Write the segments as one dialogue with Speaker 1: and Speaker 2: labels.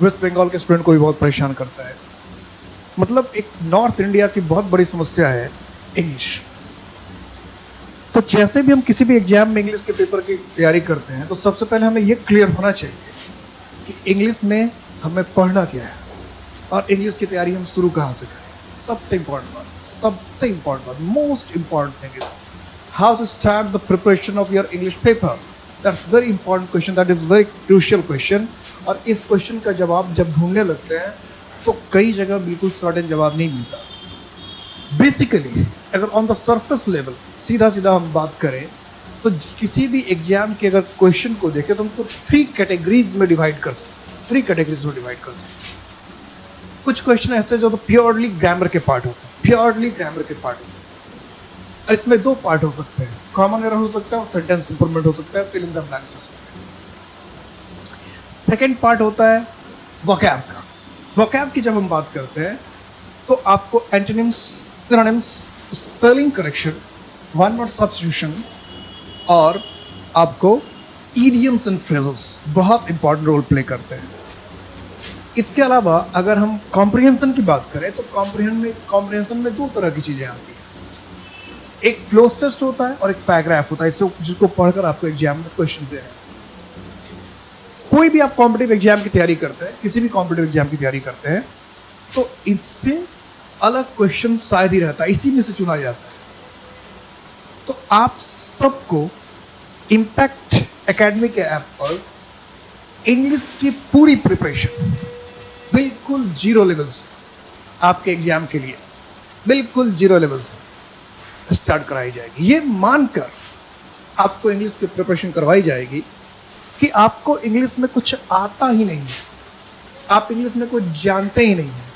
Speaker 1: Waste Bengal के student को भी बहुत परेशान करता है। मतलब एक नॉर्थ इंडिया की बहुत बड़ी समस्या है इंग्लिश। तो जैसे भी हम किसी भी एग्जाम में इंग्लिश के पेपर की तैयारी करते हैं तो सबसे पहले हमें ये क्लियर होना चाहिए कि इंग्लिश में हमें पढ़ना क्या है और इंग्लिश की तैयारी हम शुरू कहाँ से करें। सबसे इंपॉर्टेंट बात, most important thing is how to start the preparation of your English paper. That's very important question, that is very crucial question. और इस क्वेश्चन का जवाब जब ढूंढने लगते हैं तो कई जगह बिल्कुल सर्टेन जवाब नहीं मिलता। बेसिकली अगर ऑन द सरफेस लेवल सीधा हम बात करें तो किसी भी एग्जाम के अगर क्वेश्चन को देखें तो उनको 3 कैटेगरीज में डिवाइड कर सकते हैं। कुछ क्वेश्चन ऐसे जो तो प्योरली ग्रामर के पार्ट होते हैं, और इसमें 2 पार्ट हो सकते हैं, कॉमन एरर हो सकता है और सेंटेंस इंप्रूवमेंट हो सकता है, फिल इन द ब्लैंक्स हो सकते हैं। सेकेंड पार्ट होता है वोकैब का। वोकैब की जब हम बात करते हैं तो आपको antonyms, synonyms, spelling correction, one word substitution और आपको इडियम्स एंड फ्रेजेस बहुत इंपॉर्टेंट रोल प्ले करते हैं। इसके अलावा अगर हम कॉम्प्रिहेंशन की बात करें तो कॉम्प्रिहेंशन में 2 तरह की चीजें आती हैं। एक क्लोज टेस्ट होता है और एक पैराग्राफ होता है, जिसको पढ़कर आपको एग्जाम में क्वेश्चन दे रहे हैं। कोई भी आप कॉम्पिटिटिव एग्जाम की तैयारी करते हैं, किसी भी कॉम्पिटिटिव एग्जाम की तैयारी करते हैं तो इससे अलग क्वेश्चन शायद ही रहता है, इसी में से चुना जाता है। तो आप सबको इम्पैक्ट एकेडमी के ऐप पर इंग्लिश की पूरी प्रिपरेशन बिल्कुल 0 लेवल से आपके एग्जाम के लिए बिल्कुल 0 लेवल से स्टार्ट कराई जाएगी। ये मानकर आपको इंग्लिश की प्रिपरेशन करवाई जाएगी कि आपको इंग्लिश में कुछ आता ही नहीं है, आप इंग्लिश में कुछ जानते ही नहीं है।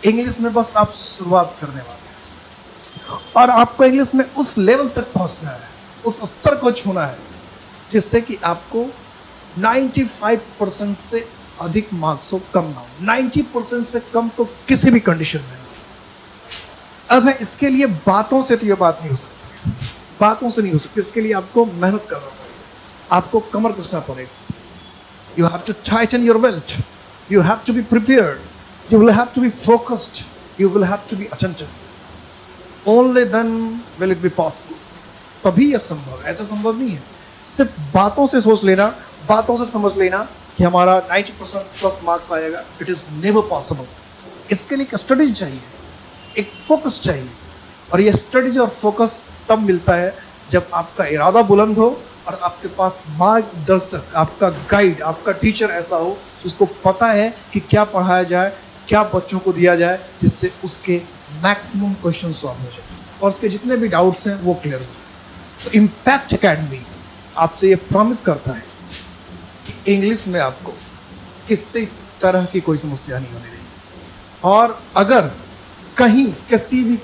Speaker 1: इंग्लिश में बस आप शुरुआत करने वाले हैं और आपको इंग्लिश में उस लेवल तक पहुंचना है, उस स्तर को छूना है जिससे कि आपको 95% से अधिक मार्क्स हो, कम ना हो। 90% से कम तो किसी भी कंडीशन में। अब है इसके लिए बातों से तो ये बात नहीं हो सकती, बातों से नहीं हो सकती। इसके लिए आपको मेहनत करना पड़ेगा, आपको कमर कसना पड़ेगा। You have to tighten your belt, you have to be prepared, you will have to be focused, you will have to be attentive. Only then will it be possible. तभी यह संभव, ऐसा संभव नहीं है सिर्फ बातों से सोच लेना, बातों से समझ लेना कि हमारा 90% प्लस मार्क्स आएगा। It is never possible. इसके लिए एक स्टडीज चाहिए, एक फोकस चाहिए, और यह स्टडीज और फोकस तब मिलता है जब आपका इरादा बुलंद हो और आपके पास मार्गदर्शक, आपका गाइड, आपका टीचर ऐसा हो जिसको पता है कि क्या पढ़ाया जाए, क्या बच्चों को दिया जाए, जिससे उसके मैक्सिमम क्वेश्चन सॉल्व हो जाए और उसके जितने भी डाउट्स हैं वो क्लियर हो जाए। तो इम्पैक्ट एकेडमी आपसे ये प्रॉमिस करता है कि इंग्लिश में आपको किसी तरह की कोई समस्या नहीं होने देगी। और अगर कहीं किसी भी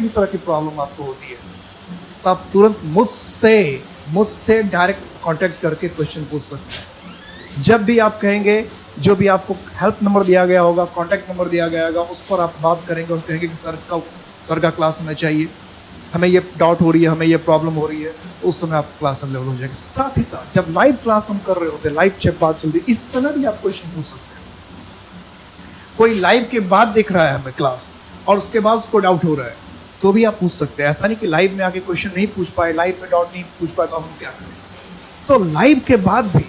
Speaker 1: तरह की प्रॉब्लम आपको होती है तो आप तुरंत मुझसे डायरेक्ट कांटेक्ट करके क्वेश्चन पूछ सकते हैं। जब भी आप कहेंगे, जो भी आपको हेल्प नंबर दिया गया होगा, कांटेक्ट नंबर दिया गया होगा, उस पर आप बात करेंगे और कहेंगे कि सर का क्लास हमें चाहिए, हमें ये डाउट हो रही है, हमें ये प्रॉब्लम हो रही है, तो उस समय आप क्लास अवेलेबल हो जाएंगे। साथ ही साथ जब लाइव क्लास हम कर रहे होते हैं, लाइव जब बात चल रही है, इस समय भी आप क्वेश्चन पूछ सकते हैं। कोई लाइव के बाद देख रहा है हमें क्लास और उसके बाद उसको डाउट हो रहा है तो भी आप पूछ सकते हैं। ऐसा नहीं कि लाइव में आके क्वेश्चन नहीं पूछ पाए, लाइव में डाउट नहीं पूछ पाए तो हम क्या करें। तो लाइव के बाद भी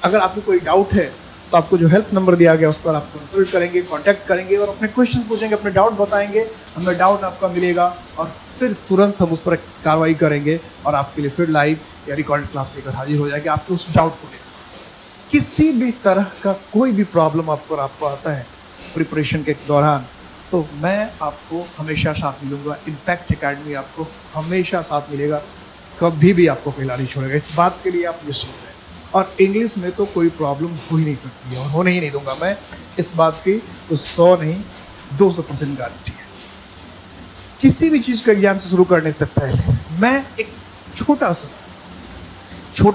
Speaker 1: अगर आपको कोई डाउट है तो आपको जो हेल्प नंबर दिया गया उस पर आप कंसल्ट करेंगे, कांटेक्ट करेंगे और अपने क्वेश्चन पूछेंगे, अपने डाउट बताएंगे, हमें डाउट आपका मिलेगा और फिर तुरंत हम उस पर कार्रवाई करेंगे और आपके लिए फिर लाइव या रिकॉर्डेड क्लास लेकर हाजिर हो जाएंगे आपके उस डाउट को लेकर। किसी भी तरह का कोई भी प्रॉब्लम आपको आता है प्रिपरेशन के दौरान तो मैं आपको हमेशा साथ मिलूंगा। इम्पैक्ट एकेडमी आपको हमेशा साथ मिलेगा, कभी भी आपको अकेला नहीं छोड़ेगा। इस बात के लिए आप निश्चित रहें। और इंग्लिश में तो कोई प्रॉब्लम हो ही नहीं सकती है और होने ही नहीं दूंगा मैं। इस बात की तो 100 नहीं 200% गारंटी है। किसी भी चीज़ का एग्जाम से शुरू करने से पहले मैं एक छोटा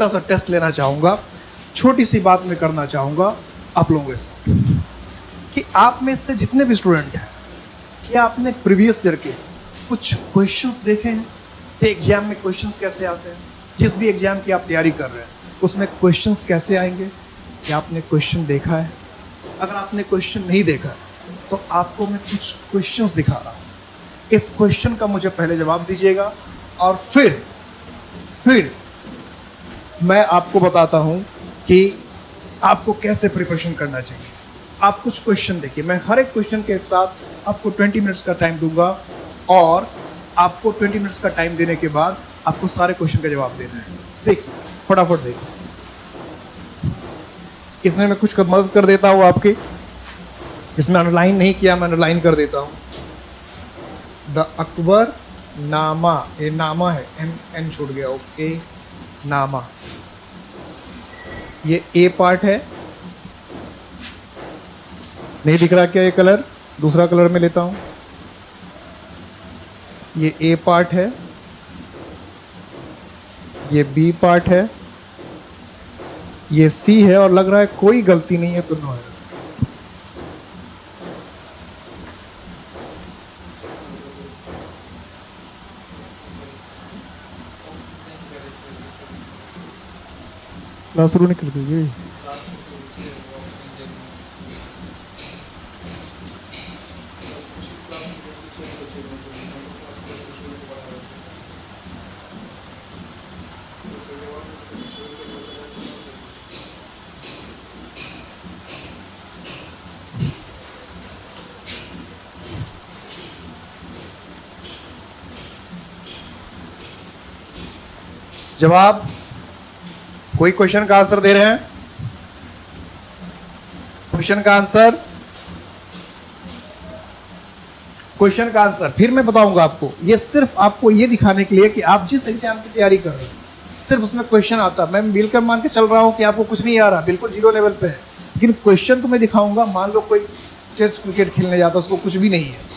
Speaker 1: सा टेस्ट लेना चाहूँगा, छोटी सी बात मैं करना चाहूँगा आप लोगों के साथ कि आप में से जितने भी स्टूडेंट हैं, क्या आपने प्रीवियस ईयर के कुछ क्वेश्चंस देखे हैं कि एग्जाम में क्वेश्चंस कैसे आते हैं। जिस भी एग्जाम की आप तैयारी कर रहे हैं उसमें क्वेश्चंस कैसे आएंगे, कि आपने क्वेश्चन देखा है? अगर आपने क्वेश्चन नहीं देखा तो आपको मैं कुछ क्वेश्चंस दिखा रहा हूं, इस क्वेश्चन का मुझे पहले जवाब दीजिएगा और फिर मैं आपको बताता हूं कि आपको कैसे प्रिपरेशन करना चाहिए। आप कुछ क्वेश्चन देखिए, मैं हर एक क्वेश्चन के साथ आपको 20 मिनट्स का टाइम दूंगा और आपको 20 मिनट्स का टाइम देने के बाद आपको सारे क्वेश्चन का जवाब देना है। देखिए, फटाफट देखिए, इसमें मैं कुछ मदद कर देता हूं आपकी। इसमें अंडरलाइन नहीं किया, मैं अंडरलाइन कर देता हूं। द अकबर नामा, ये नामा है, एन छूट गया, ओके, नामा, ये ए पार्ट है। नहीं दिख रहा क्या ये कलर? दूसरा कलर में लेता हूं। ये ए पार्ट है, ये बी पार्ट है, ये सी है और लग रहा है कोई गलती नहीं है तो नो है। क्लास शुरू नहीं कर दीजिए। जवाब, कोई क्वेश्चन का आंसर दे रहे हैं? क्वेश्चन का आंसर, क्वेश्चन का आंसर फिर मैं बताऊंगा आपको। ये सिर्फ आपको ये दिखाने के लिए कि आप जिस एग्जाम की तैयारी कर रहे हैं सिर्फ उसमें क्वेश्चन आता है। मैं बिल्कुल मान के चल रहा हूं कि आपको कुछ नहीं आ रहा, बिल्कुल जीरो लेवल पे है, लेकिन क्वेश्चन तो मैं दिखाऊंगा। मान लो कोई टेस्ट क्रिकेट खेलने जाता है, उसको कुछ भी नहीं है,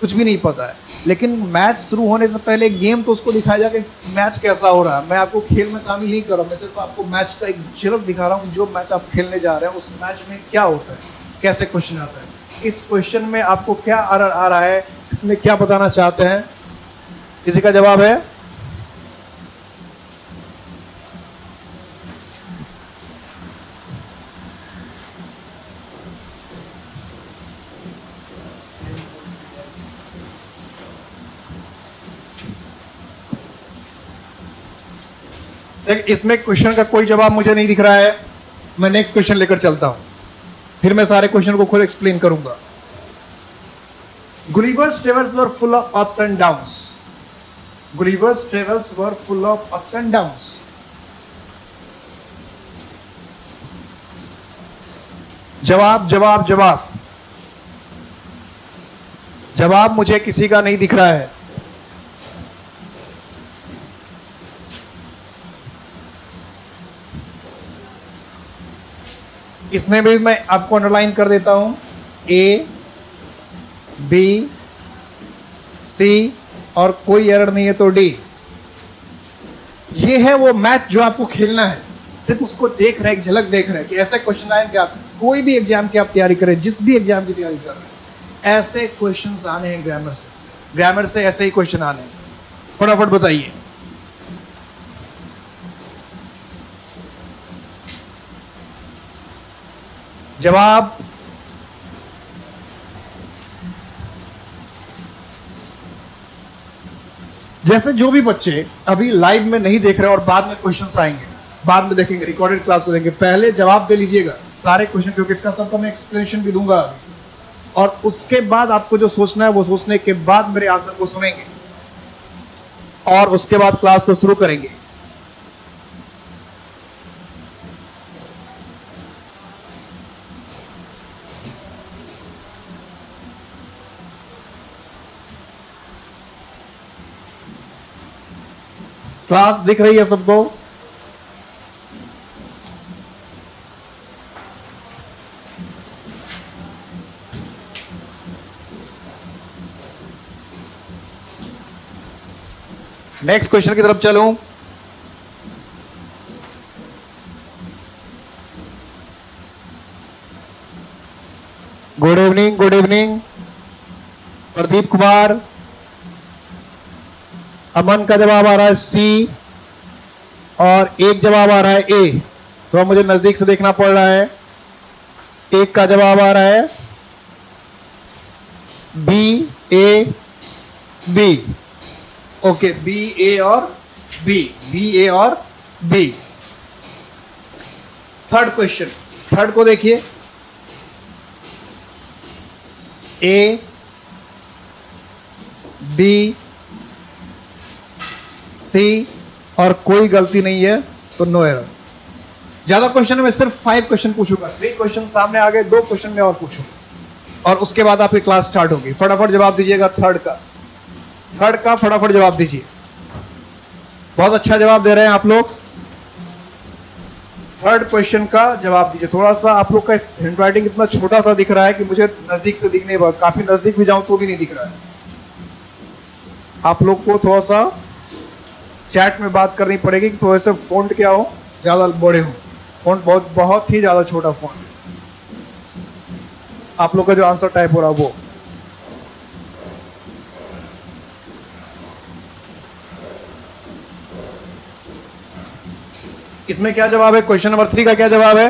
Speaker 1: कुछ भी नहीं पता है, लेकिन मैच शुरू होने से पहले गेम तो उसको दिखाया जाए कि मैच कैसा हो रहा है। मैं आपको खेल में शामिल नहीं कर रहा हूं, मैं सिर्फ आपको मैच का एक झलक दिखा रहा हूं कि जो मैच आप खेलने जा रहे हैं उस मैच में क्या होता है, कैसे क्वेश्चन आता है, इस क्वेश्चन में आपको क्या आ रहा है, इसमें क्या बताना चाहते हैं। किसी का जवाब है? इसमें क्वेश्चन का कोई जवाब मुझे नहीं दिख रहा है। मैं नेक्स्ट क्वेश्चन लेकर चलता हूं, फिर मैं सारे क्वेश्चन को खुद एक्सप्लेन करूंगा। Gulliver's travels were full of ups and downs. Gulliver's travels were full of ups and downs. जवाब जवाब जवाब जवाब मुझे किसी का नहीं दिख रहा है। इसमें भी मैं आपको अंडरलाइन कर देता हूं, ए, बी, सी और कोई एरर नहीं है तो डी। ये है वो मैच जो आपको खेलना है, सिर्फ उसको देख रहे हैं, एक झलक देख रहे हैं कि ऐसे क्वेश्चन आएंगे। आप कोई भी एग्जाम की आप तैयारी करें, जिस भी एग्जाम की तैयारी कर रहे हैं, ऐसे क्वेश्चंस आने हैं ग्रामर से, ग्रामर से ऐसे ही क्वेश्चन आने हैं। फटाफट बताइए। जवाब, जैसे जो भी बच्चे अभी लाइव में नहीं देख रहे और बाद में क्वेश्चंस आएंगे, बाद में देखेंगे, रिकॉर्डेड क्लास को देंगे, पहले जवाब दे लीजिएगा सारे क्वेश्चन, क्योंकि इसका सबका मैं एक्सप्लेनेशन भी दूंगा और उसके बाद आपको जो सोचना है वो सोचने के बाद मेरे आंसर को सुनेंगे और उसके बाद क्लास को शुरू करेंगे। क्लास दिख रही है सबको? नेक्स्ट क्वेश्चन की तरफ चलूं। Good evening, good evening. Pradeep Kumar, Aman का जवाब आ रहा है सी और एक जवाब आ रहा है ए। तो अब मुझे नजदीक से देखना पड़ रहा है। एक का जवाब आ रहा है बी, ए, बी। ओके, बी, ए और बी, बी, ए और बी। थर्ड क्वेश्चन, थर्ड को देखिए, ए, बी, सी और कोई गलती नहीं है, तो नो एरर। ज्यादा क्वेश्चन में सिर्फ 5 क्वेश्चन पूछूंगा, 3 क्वेश्चन सामने आ गए, 2 क्वेश्चन में और पूछूंगा और उसके बाद आपकी क्लास स्टार्ट होगी। फटाफट जवाब दीजिएगा थर्ड का फटाफट जवाब दीजिए। बहुत अच्छा जवाब दे रहे हैं आप लोग। थर्ड क्वेश्चन का जवाब दीजिए। थोड़ा सा आप लोग का हैंडराइटिंग इतना छोटा सा दिख रहा है कि मुझे नजदीक से दिख नहीं पा, काफी नजदीक भी जाऊं तो भी नहीं दिख रहा है। आप लोग को थोड़ा सा चैट में बात करनी पड़ेगी कि थोड़े से फॉन्ट क्या हो, ज्यादा बड़े हो। फॉन्ट बहुत ही ज्यादा छोटा फॉन्ट आप लोग का जो आंसर टाइप हो रहा है वो। इसमें क्या जवाब है? क्वेश्चन नंबर 3 का क्या जवाब है?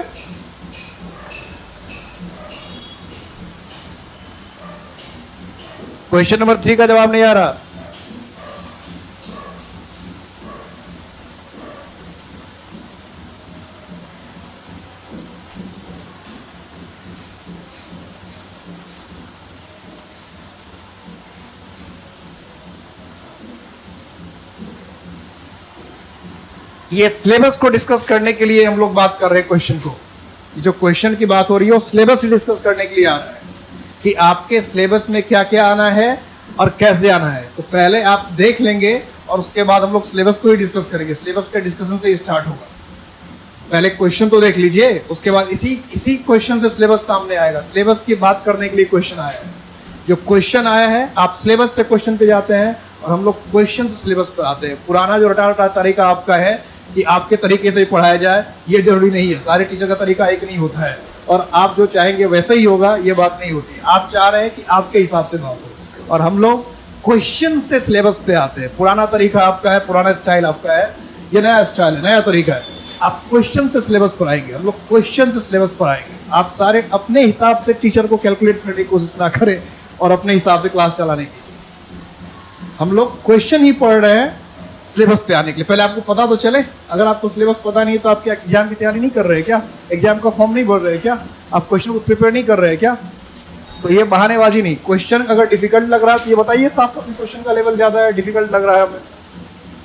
Speaker 1: क्वेश्चन नंबर 3 का जवाब नहीं आ रहा। ये सिलेबस को डिस्कस करने के लिए हम लोग बात कर रहे हैं क्वेश्चन को। ये जो क्वेश्चन की बात हो रही है वो सिलेबस ही डिस्कस करने के लिए आ रहा है कि आपके सिलेबस में क्या क्या आना है और कैसे आना है। तो पहले आप देख लेंगे और उसके बाद हम लोग सिलेबस को ही डिस्कस करेंगे। सिलेबस के डिस्कशन से स्टार्ट होगा। पहले क्वेश्चन तो देख लीजिए, उसके बाद इसी क्वेश्चन से सिलेबस सामने आएगा। सिलेबस की बात करने के लिए क्वेश्चन आया है। जो क्वेश्चन आया है, आप सिलेबस से क्वेश्चन पे जाते हैं और हम लोग क्वेश्चन से सिलेबस पे आते हैं। पुराना जो रटा तरीका आपका है कि आपके तरीके से ही पढ़ाया जाए, ये जरूरी नहीं है। सारे टीचर का तरीका एक नहीं होता है और आप जो चाहेंगे वैसे ही होगा, ये बात नहीं होती। आप चाह रहे हैं कि आपके हिसाब से बात हो और हम लोग क्वेश्चन से सिलेबस पे आते हैं। पुराना तरीका आपका है, पुराना स्टाइल आपका है, ये नया स्टाइल है, नया तरीका है। आप क्वेश्चन से सिलेबस पढ़ाएंगे, हम लोग क्वेश्चन से सिलेबस पढ़ाएंगे। आप सारे अपने हिसाब से टीचर को कैलकुलेट करने की कोशिश ना करें और अपने हिसाब से क्लास चलाने की। हम लोग क्वेश्चन ही पढ़ रहे हैं सिलेबस पे आने के लिए। पहले आपको पता तो चले। अगर आपको सिलेबस पता नहीं है तो आप क्या एग्जाम की तैयारी नहीं कर रहे हैं क्या? एग्जाम का फॉर्म नहीं भर रहे हैं क्या? आप क्वेश्चन को प्रिपेयर नहीं कर रहे हैं क्या? तो ये बहानेबाजी नहीं। क्वेश्चन अगर डिफिकल्ट लग रहा है तो ये बताइए साफ साफ, क्वेश्चन का लेवल ज्यादा है, डिफिकल्ट लग रहा है हमें,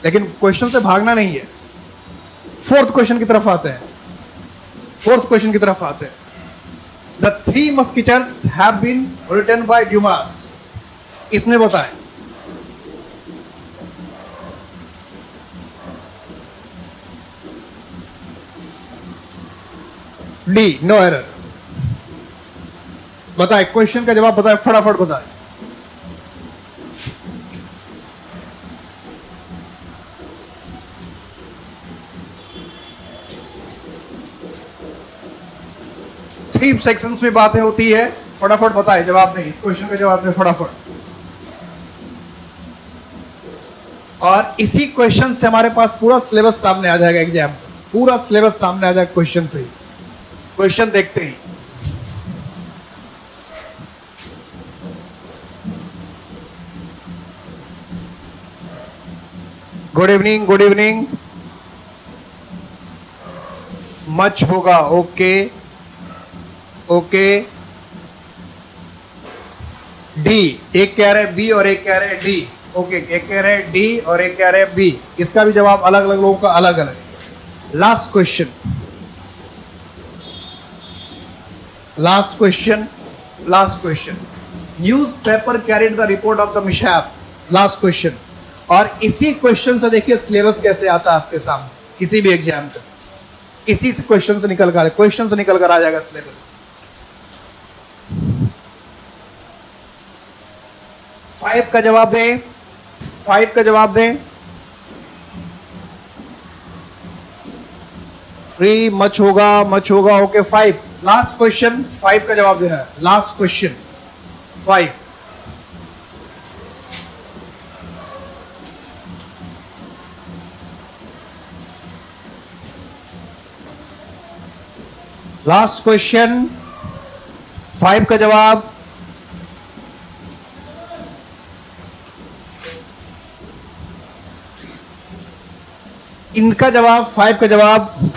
Speaker 1: लेकिन क्वेश्चन से भागना नहीं है। फोर्थ क्वेश्चन की तरफ आते हैं। फोर्थ क्वेश्चन की तरफ आते हैं। The 3 musketeers have been written by Dumas. इसने बताया डी, नो एरर। बताए क्वेश्चन का जवाब, बताए फटाफट बताए। थ्री सेक्शंस में बातें होती है, फटाफट बताए, जवाब दें, इस क्वेश्चन का जवाब दें फटाफट। और इसी क्वेश्चन से हमारे पास पूरा सिलेबस सामने आ जाएगा। एग्जाम पूरा सिलेबस सामने आ जाएगा क्वेश्चन से ही। क्वेश्चन देखते हैं। Good evening, good evening. Much होगा, ओके ओके। डी, एक कह रहे बी और एक कह रहे डी। ओके, एक कह रहे डी और एक कह रहे बी। इसका भी जवाब अलग अलग लोगों का अलग अलग है। Last question, last question, last question. News paper carried the report of the mishap. Last question. और इसी क्वेश्चन से देखिए सिलेबस कैसे आता है आपके सामने किसी भी एग्जाम का। इसी क्वेश्चन से निकल कर, क्वेश्चन से निकल कर आ जाएगा सिलेबस। 5 का जवाब दें, 5 का जवाब दें। 3 मच होगा, ओके। 5 लास्ट क्वेश्चन, 5 का जवाब देना है। Last question 5। लास्ट क्वेश्चन 5 का जवाब इनका जवाब 5 का जवाब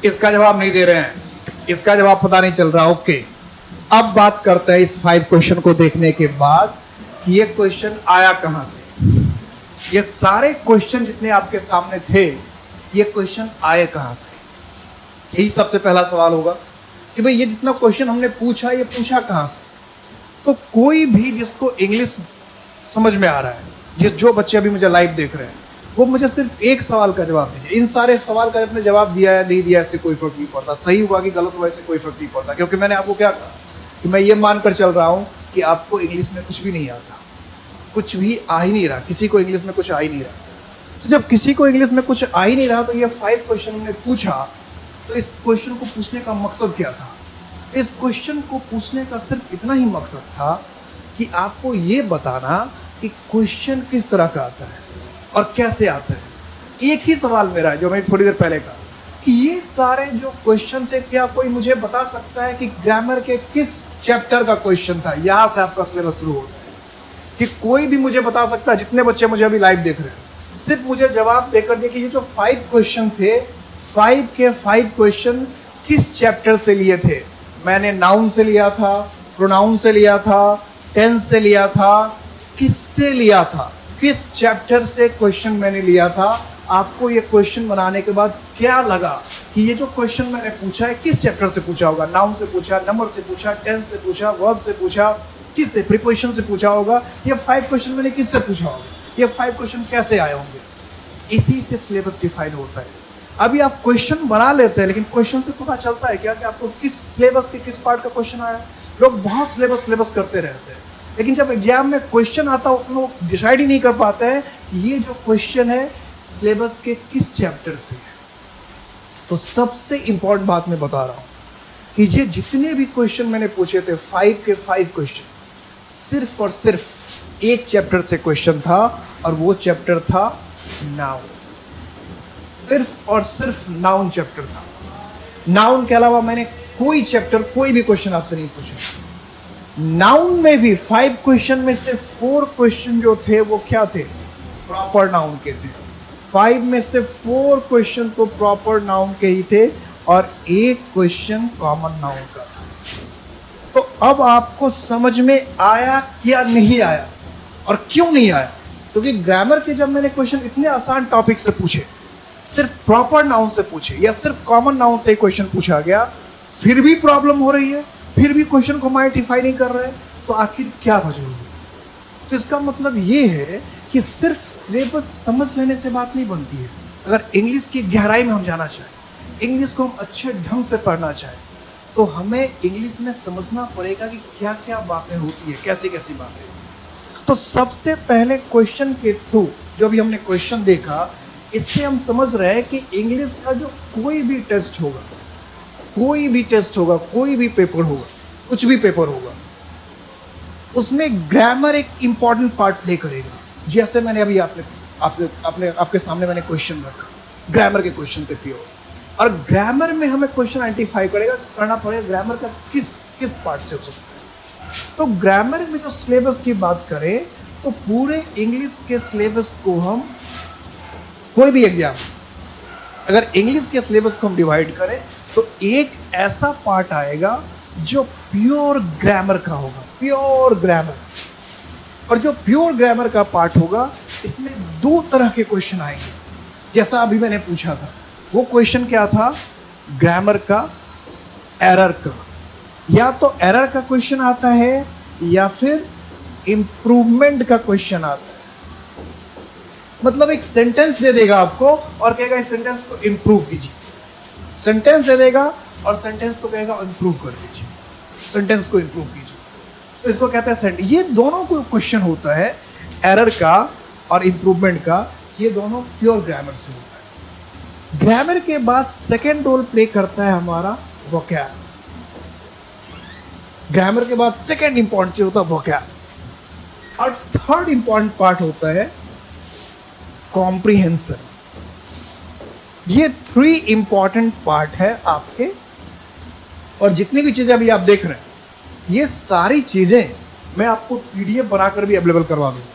Speaker 1: इसका जवाब नहीं दे रहे हैं, इसका जवाब पता नहीं चल रहा। ओके, अब बात करते हैं इस 5 क्वेश्चन को देखने के बाद कि ये क्वेश्चन आया कहां से। ये सारे क्वेश्चन जितने आपके सामने थे, ये क्वेश्चन आए कहां से, यही सबसे पहला सवाल होगा कि भाई ये जितना क्वेश्चन हमने पूछा, ये पूछा कहां से। तो कोई भी जिसको इंग्लिश समझ में आ रहा है, जो बच्चे अभी मुझे लाइव देख रहे हैं, वो मुझे सिर्फ एक सवाल का जवाब दीजिए। इन सारे सवाल का आपने जवाब दिया या नहीं दिया, इससे कोई फर्क नहीं पड़ता, सही हुआ कि गलत हुआ इससे कोई फर्क नहीं पड़ता, क्योंकि मैंने आपको क्या कहा कि मैं ये मानकर चल रहा हूं कि आपको इंग्लिश में कुछ भी नहीं आता, कुछ भी आ ही नहीं रहा, किसी को इंग्लिश में कुछ आ ही नहीं रहा। तो जब किसी को इंग्लिश में कुछ आ ही नहीं रहा, तो ये 5 क्वेश्चन हमने पूछा, तो इस क्वेश्चन को पूछने का मकसद क्या था? इस क्वेश्चन को पूछने का सिर्फ इतना ही मकसद था कि आपको ये बताना कि क्वेश्चन किस तरह का आता है और कैसे आता है। एक ही सवाल मेरा है जो मैंने थोड़ी देर पहले कहा कि ये सारे जो क्वेश्चन थे, क्या कोई मुझे बता सकता है कि ग्रामर के किस चैप्टर का क्वेश्चन था? यहां से आपका सिलेबस शुरू होता है कि कोई भी मुझे बता सकता है, जितने बच्चे मुझे अभी लाइव देख रहे हैं, सिर्फ मुझे जवाब देकर दे कि ये जो 5 क्वेश्चन थे, 5 के 5 क्वेश्चन किस चैप्टर से लिए थे। मैंने नाउन से लिया था, प्रोनाउन से लिया था, टेंस से लिया था, किससे लिया था, किस चैप्टर से क्वेश्चन मैंने लिया था। आपको ये क्वेश्चन बनाने के बाद क्या लगा कि ये जो क्वेश्चन मैंने पूछा है किस चैप्टर से पूछा होगा? नाउन से पूछा, नंबर से पूछा, टेंस से पूछा, वर्ब से पूछा, किससे, प्रीपोजिशन से पूछा होगा। ये 5 क्वेश्चन मैंने किससे पूछा होगा? ये 5 क्वेश्चन कैसे आए होंगे? इसी से सिलेबस डिफाइन होता है। अभी आप क्वेश्चन बना लेते हैं, लेकिन क्वेश्चन से पता चलता है क्या कि आपको किस सिलेबस के किस पार्ट का क्वेश्चन आया। लोग बहुत सिलेबस करते रहते हैं, लेकिन जब एग्जाम में क्वेश्चन आता है उसमें वो डिसाइड ही नहीं कर पाते हैं कि ये जो क्वेश्चन है सिलेबस के किस चैप्टर से है। तो सबसे इंपॉर्टेंट बात मैं बता रहा हूं कि ये जितने भी क्वेश्चन मैंने पूछे थे, 5 के 5 क्वेश्चन, सिर्फ और सिर्फ एक चैप्टर से क्वेश्चन था, और वो चैप्टर था नाउन। सिर्फ और सिर्फ नाउन चैप्टर था। नाउन के अलावा मैंने कोई चैप्टर, कोई भी क्वेश्चन आपसे नहीं पूछा। नाउन में भी 5 क्वेश्चन में से 4 क्वेश्चन जो थे वो क्या थे? प्रॉपर नाउन के थे। 5 में से 4 क्वेश्चन तो प्रॉपर नाउन के ही थे और एक क्वेश्चन कॉमन नाउन का था। तो अब आपको समझ में आया क्या नहीं आया, और क्यों नहीं आया? क्योंकि ग्रामर के जब मैंने क्वेश्चन इतने आसान टॉपिक से पूछे, सिर्फ प्रॉपर नाउन से पूछे या सिर्फ कॉमन नाउन से क्वेश्चन पूछा गया, फिर भी प्रॉब्लम हो रही है, फिर भी क्वेश्चन को आइडेंटिफाई नहीं कर रहे, तो आखिर क्या वजह होगी? तो इसका मतलब ये है कि सिर्फ सिलेबस समझ लेने से बात नहीं बनती है। अगर इंग्लिश की गहराई में हम जाना चाहें, इंग्लिश को हम अच्छे ढंग से पढ़ना चाहें, तो हमें इंग्लिश में समझना पड़ेगा कि क्या क्या बातें होती है, कैसी कैसी बातें। तो सबसे पहले क्वेश्चन के थ्रू जो भी हमने क्वेश्चन देखा, इससे हम समझ रहे हैं कि इंग्लिश का जो कोई भी टेस्ट होगा, कोई भी टेस्ट होगा, कोई भी पेपर होगा, कुछ भी पेपर होगा, उसमें ग्रामर एक इंपॉर्टेंट पार्ट प्ले करेगा। जैसे मैंने अभी आपके सामने मैंने क्वेश्चन रखा, ग्रामर के क्वेश्चन थे प्योर, और ग्रामर में हमें क्वेश्चन आइडेंटिफाई करना पड़ेगा ग्रामर का किस पार्ट से हो सकता है। तो ग्रामर में जो सिलेबस की बात करें, तो पूरे इंग्लिश के सिलेबस को हम, कोई भी एग्जाम, अगर इंग्लिश के सिलेबस को हम डिवाइड करें, तो एक ऐसा पार्ट आएगा जो प्योर ग्रामर का होगा, प्योर ग्रामर। और जो प्योर ग्रामर का पार्ट होगा, इसमें 2 तरह के क्वेश्चन आएंगे। जैसा अभी मैंने पूछा था, वो क्वेश्चन क्या था? ग्रामर का, एरर का। या तो एरर का क्वेश्चन आता है या फिर इंप्रूवमेंट का क्वेश्चन आता है। मतलब एक सेंटेंस दे देगा आपको और कहेगा इस सेंटेंस को इंप्रूव कीजिए। सेंटेंस दे देगा और सेंटेंस को कहेगा इंप्रूव कर दीजिए, सेंटेंस को इंप्रूव कीजिए। तो इसको कहते हैं सेंटेंस। ये दोनों को क्वेश्चन होता है, एरर का और इंप्रूवमेंट का, ये दोनों प्योर ग्रामर से होता है। ग्रामर के बाद सेकेंड रोल प्ले करता है हमारा वोकैब। ग्रामर के बाद सेकेंड इंपॉर्टेंट चीज होता है वोकैब, और थर्ड इंपॉर्टेंट पार्ट होता है कॉम्प्रिहेंशन। ये 3 इंपॉर्टेंट पार्ट है आपके, और जितनी भी चीजें अभी आप देख रहे हैं ये सारी चीजें मैं आपको पीडीएफ बनाकर भी अवेलेबल करवा दूंगा।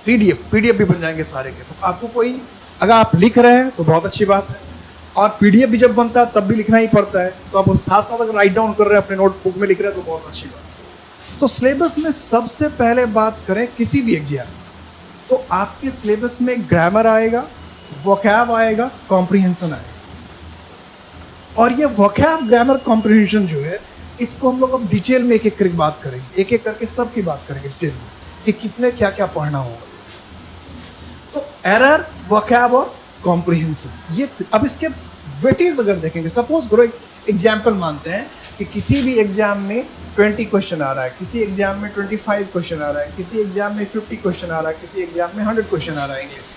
Speaker 1: पीडीएफ भी बन जाएंगे सारे के। तो आपको कोई, अगर आप लिख रहे हैं तो बहुत अच्छी बात है, और पीडीएफ भी जब बनता है तब भी लिखना ही पड़ता है, तो आप साथ साथ अगर राइट डाउन कर रहे हैं अपने नोटबुक में लिख रहे हैं तो बहुत अच्छी बात है। तो सिलेबस में सबसे पहले बात करें किसी भी एग्जाम, तो आपके सिलेबस में ग्रामर आएगा, वोकैब आएगा, कॉम्प्रिहेंशन आएगा। और ये वोकैब, ग्रामर, कॉम्प्रिहेंशन जो है इसको हम लोग अब डिटेल में एक एक करके बात करेंगे, एक एक करके सबकी बात करेंगे डिटेल में कि किसने क्या क्या पढ़ना होगा। तो एरर, वोकैब और कॉम्प्रिहेंशन, ये अब इसके वेटेज अगर देखेंगे, सपोज करो एक एग्जाम्पल मानते हैं कि किसी भी एग्जाम में 20 क्वेश्चन आ रहा है, किसी एग्जाम में 25 क्वेश्चन आ रहा है, किसी एग्जाम में 50 क्वेश्चन आ रहा है, किसी एग्जाम में 100 क्वेश्चन आ रहा है इंग्लिश,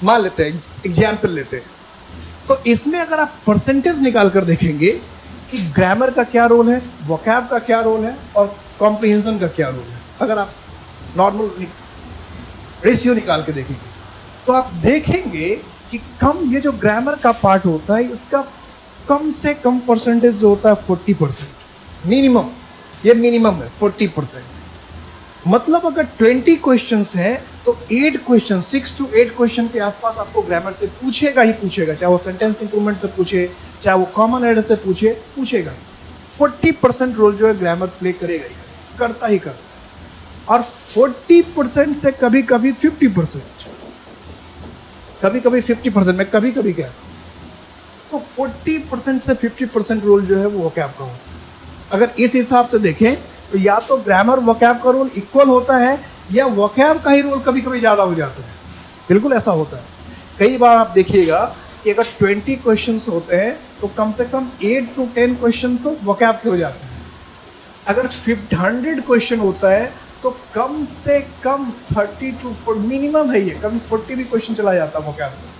Speaker 1: मान लेते हैं एग्जाम्पल लेते हैं। तो इसमें अगर आप परसेंटेज निकाल कर देखेंगे कि ग्रामर का क्या रोल है, वोकैब का क्या रोल है और कॉम्प्रिहेंशन का क्या रोल है, अगर आप नॉर्मल रेशियो निकाल के देखेंगे तो आप देखेंगे कि कम, ये जो ग्रामर का पार्ट होता है इसका कम से कम परसेंटेज जो होता है 40% मिनिमम, ये मिनिमम है 40%। मतलब अगर 20 क्वेश्चंस हैं तो 8 क्वेश्चन, 6 to 8 क्वेश्चन के आसपास आपको ग्रामर से पूछेगा ही पूछेगा, चाहे वो सेंटेंस इंप्रूवमेंट से पूछे, चाहे वो कॉमन एरर से पूछेगा। 40% रोल जो है ग्रामर प्ले करेगा ही, करता ही करता। और 40% से कभी कभी 50%, कभी कभी 50%, मैं कभी कभी कहता हूँ। तो 40% से 50% रोल जो है वो वोकैब का होता है। अगर इस हिसाब से देखें तो या तो ग्रामर वोकैब का रोल इक्वल होता है, या वोकैब का ही रोल कभी कभी ज़्यादा हो जाता है। बिल्कुल ऐसा होता है। कई बार आप देखिएगा कि अगर 20 क्वेश्चंस होते हैं तो कम से कम 8 to 10 क्वेश्चन तो वोकैब के हो जाते हैं। अगर 100 क्वेश्चन होता है तो कम से कम 30 to 40 मिनिमम है, ये कभी 40 भी क्वेश्चन चला जाता है वोकैब में,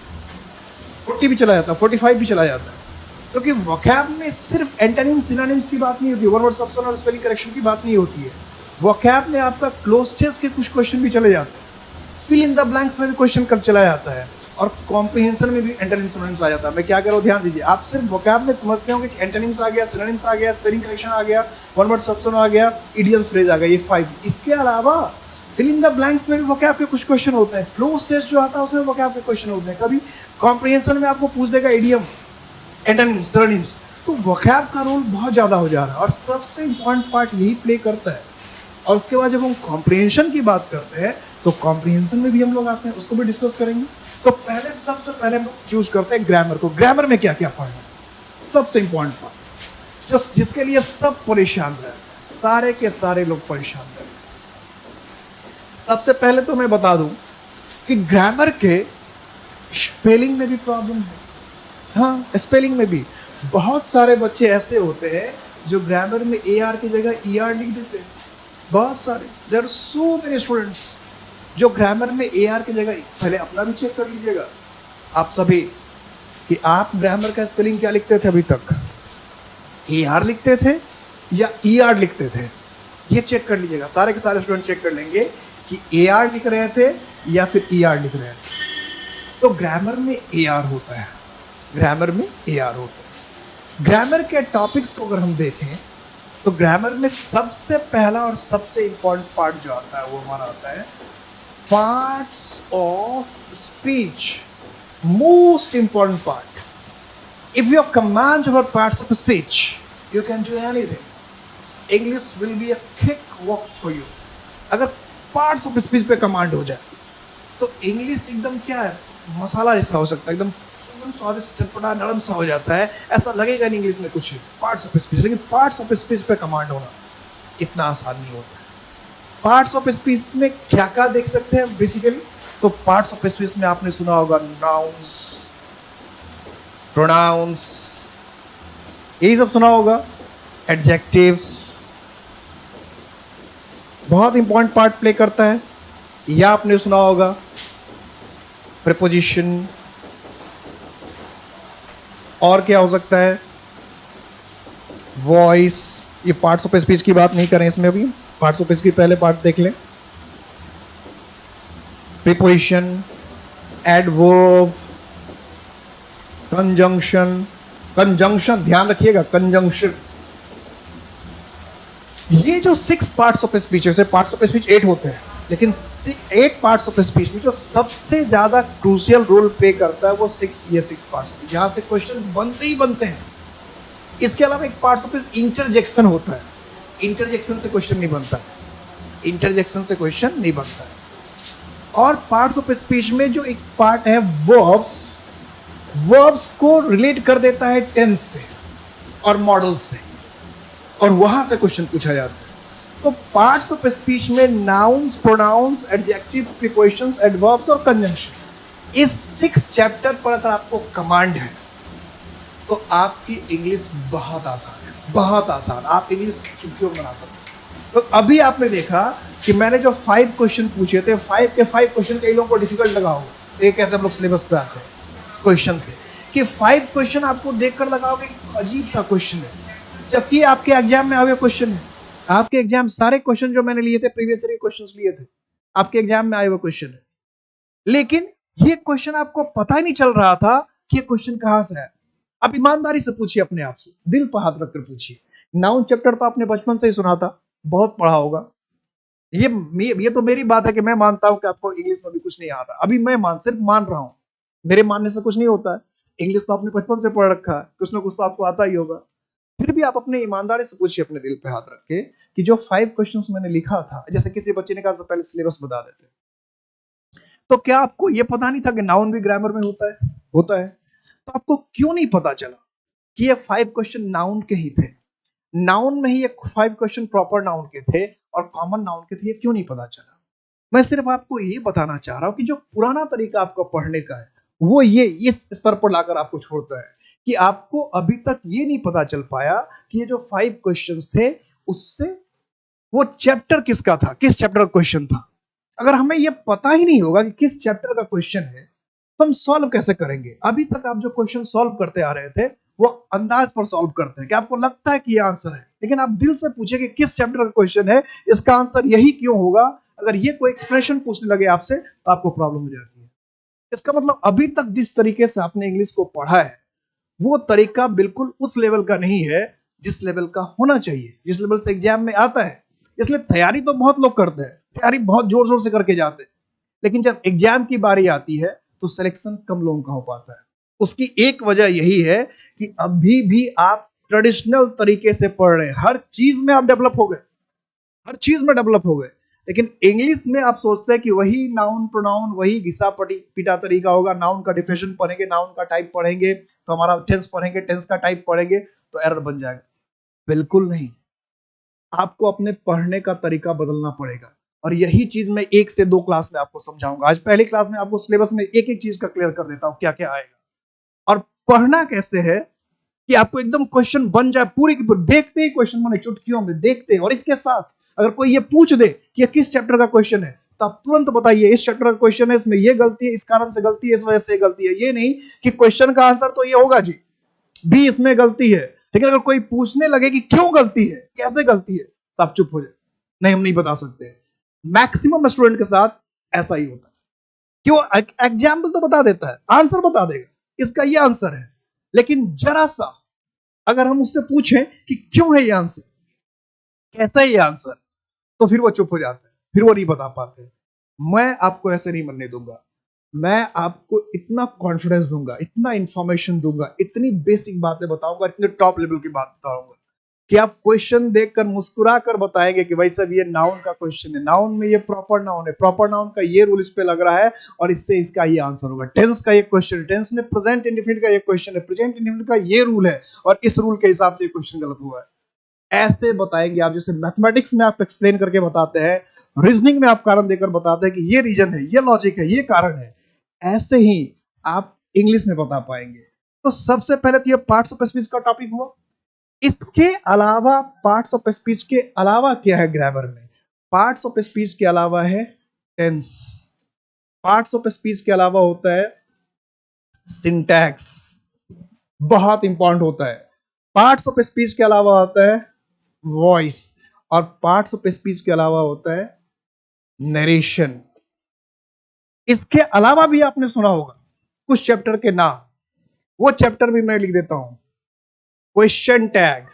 Speaker 1: 40 भी चला जाता है, 45 भी चला जाता है। क्योंकि वोकैब में सिर्फ एंटोनिम, सिनोनिम्स की बात नहीं होती, वन वर्ड सब्स्टिट्यूशन और स्पेलिंग करेक्शन की बात नहीं होती है। वोकैब में आपका क्लोजेस के कुछ क्वेश्चन भी चले जाते हैं, फिल इन द ब्लैंक्स में भी क्वेश्चन कब चला जाता है, और कॉम्प्रिहेंशन में भी एंटोनिम, सिनोनिम्स आ जाता है। मैं क्या कह रहा हूँ ध्यान दीजिए, आप सिर्फ वोकैब में समझते होंगे कि एंटोनिम्स आ गया, सिनोनिम्स आ गया, स्पेलिंग करेक्शन आ गया, वन वर्ड सब्स्टिट्यूशन आ गया, इडियम फ्रेज आ गया, ये 5। इसके अलावा फिल इन द ब्लैंक्स में भी वोकैब के कुछ क्वेश्चन होते हैं, क्लोज टेस्ट जो आता है उसमें वोकैब के क्वेश्चन होते हैं। कभी कॉम्प्रिहेंशन में आपको पूछ देगा इडियम, एंटोनिम्स, सिनोनिम्स। तो वोकैब का रोल बहुत ज़्यादा हो जा रहा है और सबसे इम्पॉर्टेंट पार्ट यही प्ले करता है। और उसके बाद जब हम कॉम्प्रिहेंशन की बात करते हैं तो कॉम्प्रिहेंशन में भी हम लोग आते हैं, उसको भी डिस्कस करेंगे। तो पहले सबसे पहले हम चूज करते हैं ग्रामर को। ग्रामर में क्या क्या पढ़ना है, सबसे इम्पॉर्टेंट पार्ट जो जिसके लिए सब परेशान रहे, सारे के सारे लोग परेशान रहे। सबसे पहले तो मैं बता दूं कि ग्रामर के स्पेलिंग में भी प्रॉब्लम है। हाँ, स्पेलिंग में भी बहुत सारे बच्चे ऐसे होते हैं जो ग्रामर में AR की जगह ER लिख देते हैं। बहुत सारे, there are so many students जो ग्रामर में AR की जगह, पहले अपना भी चेक कर लीजिएगा आप सभी कि आप ग्रामर का स्पेलिंग क्या लिखते थे अभी तक, AR लिखते थे या ER लिखते थे, ये चेक कर लीजिएगा। सारे के सारे स्टूडेंट चेक कर लेंगे कि AR लिख रहे थे या फिर ER लिख रहे थे। तो ग्रामर में AR होता है, ग्रामर में AR होता है। ग्रामर के टॉपिक्स को अगर हम देखें तो ग्रामर में सबसे पहला और सबसे इंपॉर्टेंट पार्ट जो आता है वो हमारा आता है parts of speech. Most important part. If you command over parts of speech you can do anything. English will be a quick walk for you. अगर पार्ट्स ऑफ स्पीच पे कमांड हो जाए तो इंग्लिश एकदम क्या है, मसाला जैसा हो सकता है, एकदम स्वादिष्ट, चटपटा, नरम सा हो जाता है। ऐसा लगेगा नहीं इंग्लिश में कुछ पार्ट्स ऑफ स्पीच। लेकिन पार्ट्स ऑफ स्पीच पे कमांड होना इतना आसान नहीं होता है। पार्ट्स ऑफ स्पीच में क्या क्या देख सकते हैं बेसिकली, तो पार्ट्स ऑफ स्पीच में आपने सुना होगा नाउन्स, प्रोनाउंस, यही सब सुना होगा, एडजेक्टिव्स बहुत इंपॉर्टेंट पार्ट प्ले करता है। या आपने सुना होगा प्रीपोजिशन, और क्या हो सकता है, वॉइस, ये पार्ट्स ऑफ स्पीच की बात नहीं करें इसमें अभी, पार्ट्स ऑफ स्पीच की पहले पार्ट देख लें। प्रीपोजिशन, एडवर्ब, कंजंक्शन, कंजंक्शन ध्यान रखिएगा, कंजंक्शन। ये जो 6 पार्ट्स ऑफ स्पीच है, पार्ट्स ऑफ स्पीच 8 होते हैं, लेकिन 8 पार्ट्स ऑफ स्पीच में जो सबसे ज्यादा क्रूशियल रोल प्ले करता है वो 6 पार्ट्स, जहां से क्वेश्चन बनते ही बनते हैं। इसके अलावा एक पार्ट्स ऑफ इंटरजेक्शन होता है, इंटरजेक्शन से क्वेश्चन नहीं बनता, इंटरजेक्शन से क्वेश्चन नहीं बनता है। और पार्ट्स ऑफ स्पीच में जो एक पार्ट है वर्ब्स, वर्ब्स को रिलेट कर देता है टेंस से और मॉडल से, और वहां से क्वेश्चन पूछा जाता है। तो पार्ट्स ऑफ स्पीच में nouns, pronouns, adjective, prepositions, adverbs और कंजंक्शन, इस 6 चैप्टर पर अगर आपको कमांड है तो आपकी इंग्लिश बहुत आसान है, बहुत आसान, आप इंग्लिश चुटकियों में बना सकते हैं। तो अभी आपने देखा कि मैंने जो 5 क्वेश्चन पूछे थे, 5 के 5 क्वेश्चन कई लोगों को डिफिकल्ट लगा होगा, एक ऐसे हम लोग सिलेबस पे आते हैं क्वेश्चन से कि 5 क्वेश्चन आपको देखकर लगा होगा कि अजीब सा क्वेश्चन है, जबकि आपके एग्जाम में आए क्वेश्चन है। आपके एग्जाम सारे क्वेश्चन जो मैंने लिए थे, प्रीवियस ईयर के क्वेश्चंस लिए थे, आपके एग्जाम में आए हुए क्वेश्चन है, लेकिन ये क्वेश्चन आपको पता ही नहीं चल रहा था कि ये क्वेश्चन कहां से है। आप ईमानदारी से पूछिए अपने आप से, दिल पर हाथ रखकर पूछिए। नाउन चैप्टर तो आपने बचपन से ही सुना था, बहुत पढ़ा होगा। ये तो मेरी बात है कि मैं मानता हूं कि आपको इंग्लिश में भी कुछ नहीं आ रहा, अभी मैं सिर्फ मान रहा हूं, मेरे मानने से कुछ नहीं होता है। इंग्लिश तो आपने बचपन से पढ़ रखा है, कुछ ना कुछ तो आपको आता ही होगा। फिर भी आप अपने ईमानदारी से पूछिए अपने दिल पे हाथ रख के कि जो 5 क्वेश्चंस मैंने लिखा था, जैसे किसी बच्चे ने कहा पहले सिलेबस बता देते, तो क्या आपको यह पता नहीं था कि नाउन भी ग्रामर में होता है? होता है। तो आपको क्यों नहीं पता चला कि ये 5 क्वेश्चन नाउन के ही थे, नाउन में ही ये 5 क्वेश्चन प्रॉपर नाउन के थे और कॉमन नाउन के थे, ये क्यों नहीं पता चला? मैं सिर्फ आपको ये बताना चाह रहा हूं कि जो पुराना तरीका आपका पढ़ने का है वो ये इस स्तर पर लाकर आपको छोड़ता है कि आपको अभी तक ये नहीं पता चल पाया कि ये जो 5 क्वेश्चंस थे उससे वो चैप्टर किसका था, किस चैप्टर का क्वेश्चन था। अगर हमें ये पता ही नहीं होगा कि किस चैप्टर का क्वेश्चन है तो हम सॉल्व कैसे करेंगे? अभी तक आप जो क्वेश्चन सॉल्व करते आ रहे थे वो अंदाज पर सॉल्व करते हैं कि आपको लगता है कि ये आंसर है, लेकिन आप दिल से पूछे कि किस चैप्टर का क्वेश्चन है, इसका आंसर यही क्यों होगा, अगर ये कोई एक्सप्रेशन पूछने लगे आपसे तो आपको प्रॉब्लम हो जाती है। इसका मतलब अभी तक जिस तरीके से आपने इंग्लिश को पढ़ा है वो तरीका बिल्कुल उस लेवल का नहीं है जिस लेवल का होना चाहिए, जिस लेवल से एग्जाम में आता है। इसलिए तैयारी तो बहुत लोग करते हैं, तैयारी बहुत जोर जोर से करके जाते हैं, लेकिन जब एग्जाम की बारी आती है तो सिलेक्शन कम लोगों का हो पाता है। उसकी एक वजह यही है कि अभी भी आप ट्रेडिशनल तरीके से पढ़ रहे हैं, हर चीज में आप डेवलप हो गए, हर चीज में डेवलप हो गए, लेकिन इंग्लिश में आप सोचते हैं कि वही नाउन प्रोनाउन वही घिसा पिटा तरीका होगा, नाउन का डिफिनेशन पढ़ेंगे, नाउन का टाइप पढ़ेंगे तो हमारा टेंस पढ़ेंगे, टेंस का टाइप पढ़ेंगे तो एरर बन जाएगा। बिल्कुल नहीं, आपको अपने पढ़ने का तरीका बदलना पड़ेगा, और यही चीज मैं 1 से 2 क्लास में आपको समझाऊंगा। आज पहली क्लास में आपको सिलेबस में एक एक चीज का क्लियर कर देता हूं क्या क्या आएगा और पढ़ना कैसे है कि आपको एकदम क्वेश्चन बन जाए, पूरी की पूरी देखते ही क्वेश्चन बने, चुटकियों में देखते हैं। और इसके साथ अगर कोई ये पूछ दे कि ये किस चैप्टर का क्वेश्चन है तो आप तुरंत बताइए इस चैप्टर का क्वेश्चन है, इसमें ये गलती है, इस कारण से गलती है, इस वजह से गलती है। ये नहीं कि क्वेश्चन का आंसर तो ये होगा जी, बी इसमें गलती है, लेकिन अगर कोई पूछने लगे कि क्यों गलती है, कैसे गलती है, तो आप चुप हो जाए, नहीं हम नहीं बता सकते। मैक्सिमम स्टूडेंट के साथ ऐसा ही होता है। क्यों? एग्जाम्पल तो बता देता है, आंसर बता देगा, इसका ये आंसर है, लेकिन जरा सा अगर हम उससे पूछें कि क्यों है ये आंसर, कैसा है ये आंसर, तो फिर वो चुप हो जाते हैं, फिर वो नहीं बता पाते। मैं आपको ऐसे नहीं बनने दूंगा, मैं आपको इतना कॉन्फिडेंस दूंगा, इतना इंफॉर्मेशन दूंगा, इतनी बेसिक बातें बताऊंगा, इतने टॉप लेवल की बात बताऊंगा कि आप क्वेश्चन देखकर मुस्कुरा कर बताएंगे कि भाई साहब ये नाउन का क्वेश्चन है, नाउन में ये प्रॉपर नाउन है, प्रॉपर नाउन का ये रूल इस पे लग रहा है और इससे इसका ये आंसर होगा। टेंस का ये क्वेश्चन है, टेंस में प्रेजेंट इंडेफिनिट का ये क्वेश्चन है, प्रेजेंट इंडेफिनिट का ये रूल है और इस रूल के हिसाब से ये क्वेश्चन गलत हुआ है। ऐसे बताएंगे आप, जैसे मैथमेटिक्स में आप एक्सप्लेन करके बताते हैं, रीजनिंग में आप कारण देकर बताते हैं कि ये रीजन है, ये लॉजिक है, ये कारण है, ऐसे ही आप इंग्लिश में बता पाएंगे। तो सबसे पहले तो ये पार्ट्स ऑफ स्पीच का टॉपिक हुआ। इसके अलावा पार्ट्स ऑफ स्पीच के अलावा क्या है ग्रामर में? पार्ट्स ऑफ स्पीच के अलावा है टेंस, पार्ट्स ऑफ स्पीच के अलावा होता है सिंटैक्स, बहुत इंपॉर्टेंट होता है। पार्ट्स ऑफ स्पीच के अलावा होता है वॉइस, और पार्ट्स ऑफ स्पीच के अलावा होता है नरेशन। इसके अलावा भी आपने सुना होगा कुछ चैप्टर के नाम, वो चैप्टर भी मैं लिख देता हूं। क्वेश्चन टैग,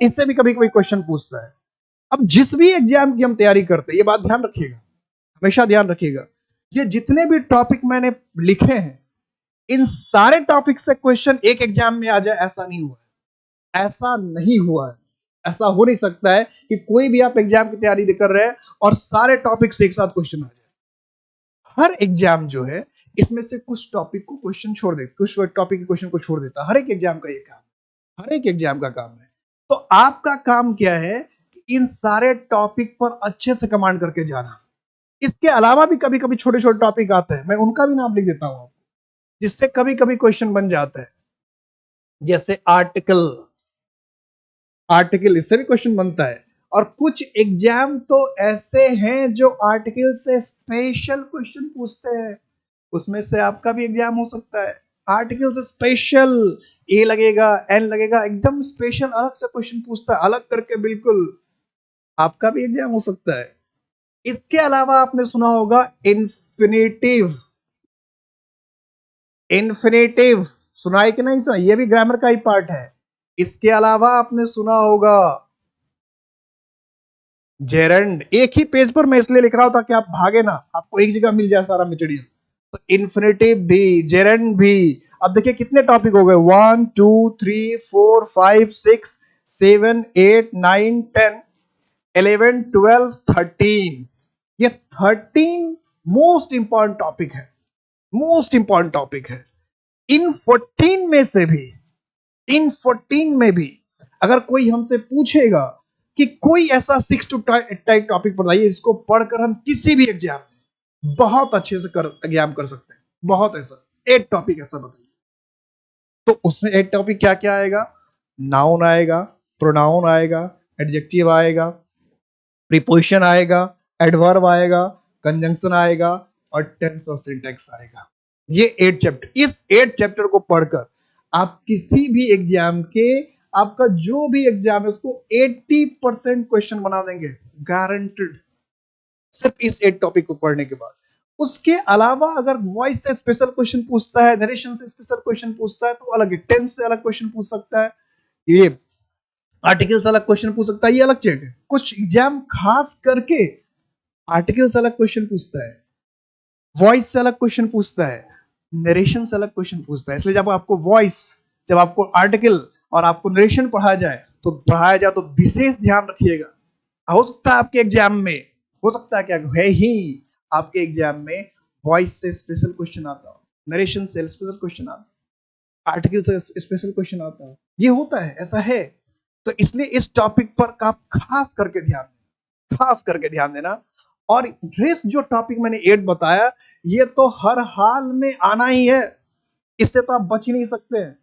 Speaker 1: इससे भी कभी कभी क्वेश्चन पूछता है। अब जिस भी एग्जाम की हम तैयारी करते हैं, ये बात ध्यान रखिएगा, हमेशा ध्यान रखिएगा, ये जितने भी टॉपिक मैंने लिखे हैं, इन सारे टॉपिक से क्वेश्चन एक एग्जाम में आ जाए, ऐसा नहीं हुआ है, ऐसा नहीं हुआ है, ऐसा हो नहीं सकता है कि कोई भी आप एग्जाम की तैयारी कर रहे हैं और सारे टॉपिक से एक साथ क्वेश्चन आ जाए। हर एग्जाम जो है इसमें से कुछ टॉपिक को क्वेश्चन छोड़ देता, कुछ टॉपिक के क्वेश्चन को छोड़ देता। हर एक एग्जाम का ये काम है, हर एक एग्जाम का काम है। तो आपका काम क्या है कि इन सारे टॉपिक पर अच्छे से कमांड करके जाना। इसके अलावा भी कभी कभी छोटे छोटे टॉपिक आते हैं, मैं उनका भी नाम लिख देता हूं, जिससे कभी कभी क्वेश्चन बन जाता है। जैसे आर्टिकल, आर्टिकल इससे भी क्वेश्चन बनता है। और कुछ एग्जाम तो ऐसे हैं जो आर्टिकल से स्पेशल क्वेश्चन पूछते हैं, उसमें से आपका भी एग्जाम हो सकता है। आर्टिकल से स्पेशल ए लगेगा, एन लगेगा, एकदम स्पेशल अलग से क्वेश्चन पूछता है, अलग करके, बिल्कुल आपका भी एग्जाम हो सकता है। इसके अलावा आपने सुना होगा इन्फिनेटिव, इन्फिनेटिव सुना है कि नहीं सुना, ये भी ग्रामर का ही पार्ट है। इसके अलावा आपने सुना होगा जेरंड। एक ही पेज पर मैं इसलिए लिख रहा हूं ताकि आप भागे ना, आपको एक जगह मिल जाए सारा मटेरियल। तो इन्फिनेटिव भी, जेरंड भी। अब देखिए कितने टॉपिक हो गए, 1 2 3 4 5 6 7 8 9 10 11 12 13। ये 13 मोस्ट इंपॉर्टेंट टॉपिक है, मोस्ट इंपॉर्टेंट टॉपिक है। इन 14 में से भी, इन 14 में भी अगर कोई हमसे पूछेगा कि कोई ऐसा 6 टू टाइप टॉपिक बताइए इसको पढ़कर हम किसी भी एग्जाम में बहुत अच्छे से एग्जाम कर सकते हैं, बहुत ऐसा 8 टॉपिक ऐसा बताइए। तो उसमें 8 टॉपिक क्या क्या आएगा, नाउन आएगा, प्रोनाउन आएगा, एडजेक्टिव आएगा, प्रीपोजिशन आएगा, एडवर्ब आएगा, कंजंक्शन आएगा और टेंस और सिंटैक्स आएगा। ये 8 चैप्टर, इस 8 चैप्टर को पढ़कर आप किसी भी एग्जाम के, आपका जो भी एग्जाम है उसको 80% क्वेश्चन बना देंगे, गारंटेड, सिर्फ इस 8 टॉपिक को पढ़ने के बाद। उसके अलावा अगर वॉइस से स्पेशल क्वेश्चन पूछता है, नरेशन से स्पेशल क्वेश्चन पूछता है तो अलग है, टेंस से अलग क्वेश्चन पूछ सकता है, ये आर्टिकल से अलग क्वेश्चन पूछ सकता है, ये अलग चीज है। कुछ एग्जाम खास करके आर्टिकल से अलग क्वेश्चन पूछता है, वॉइस से अलग क्वेश्चन पूछता है, नरेशन से अलग क्वेश्चन पूछता है। इसलिए जब आपको वॉइस, जब आपको आर्टिकल और आपको नरेशन पढ़ाया जाए तो विशेष ध्यान रखिएगा। हो सकता है आपके एग्जाम में, हो सकता है क्या है ही आपके एग्जाम में वॉइस से स्पेशल क्वेश्चन आता हो, नरेशन से स्पेशल क्वेश्चन आता हो, आर्टिकल से स्पेशल क्वेश्चन आता हो, ये होता है, ऐसा है। तो इसलिए इस टॉपिक पर आप खास करके ध्यान देना। और रेस्ट जो टॉपिक मैंने 8 बताया, ये तो हर हाल में आना ही है, इससे तो आप बच ही नहीं सकते हैं।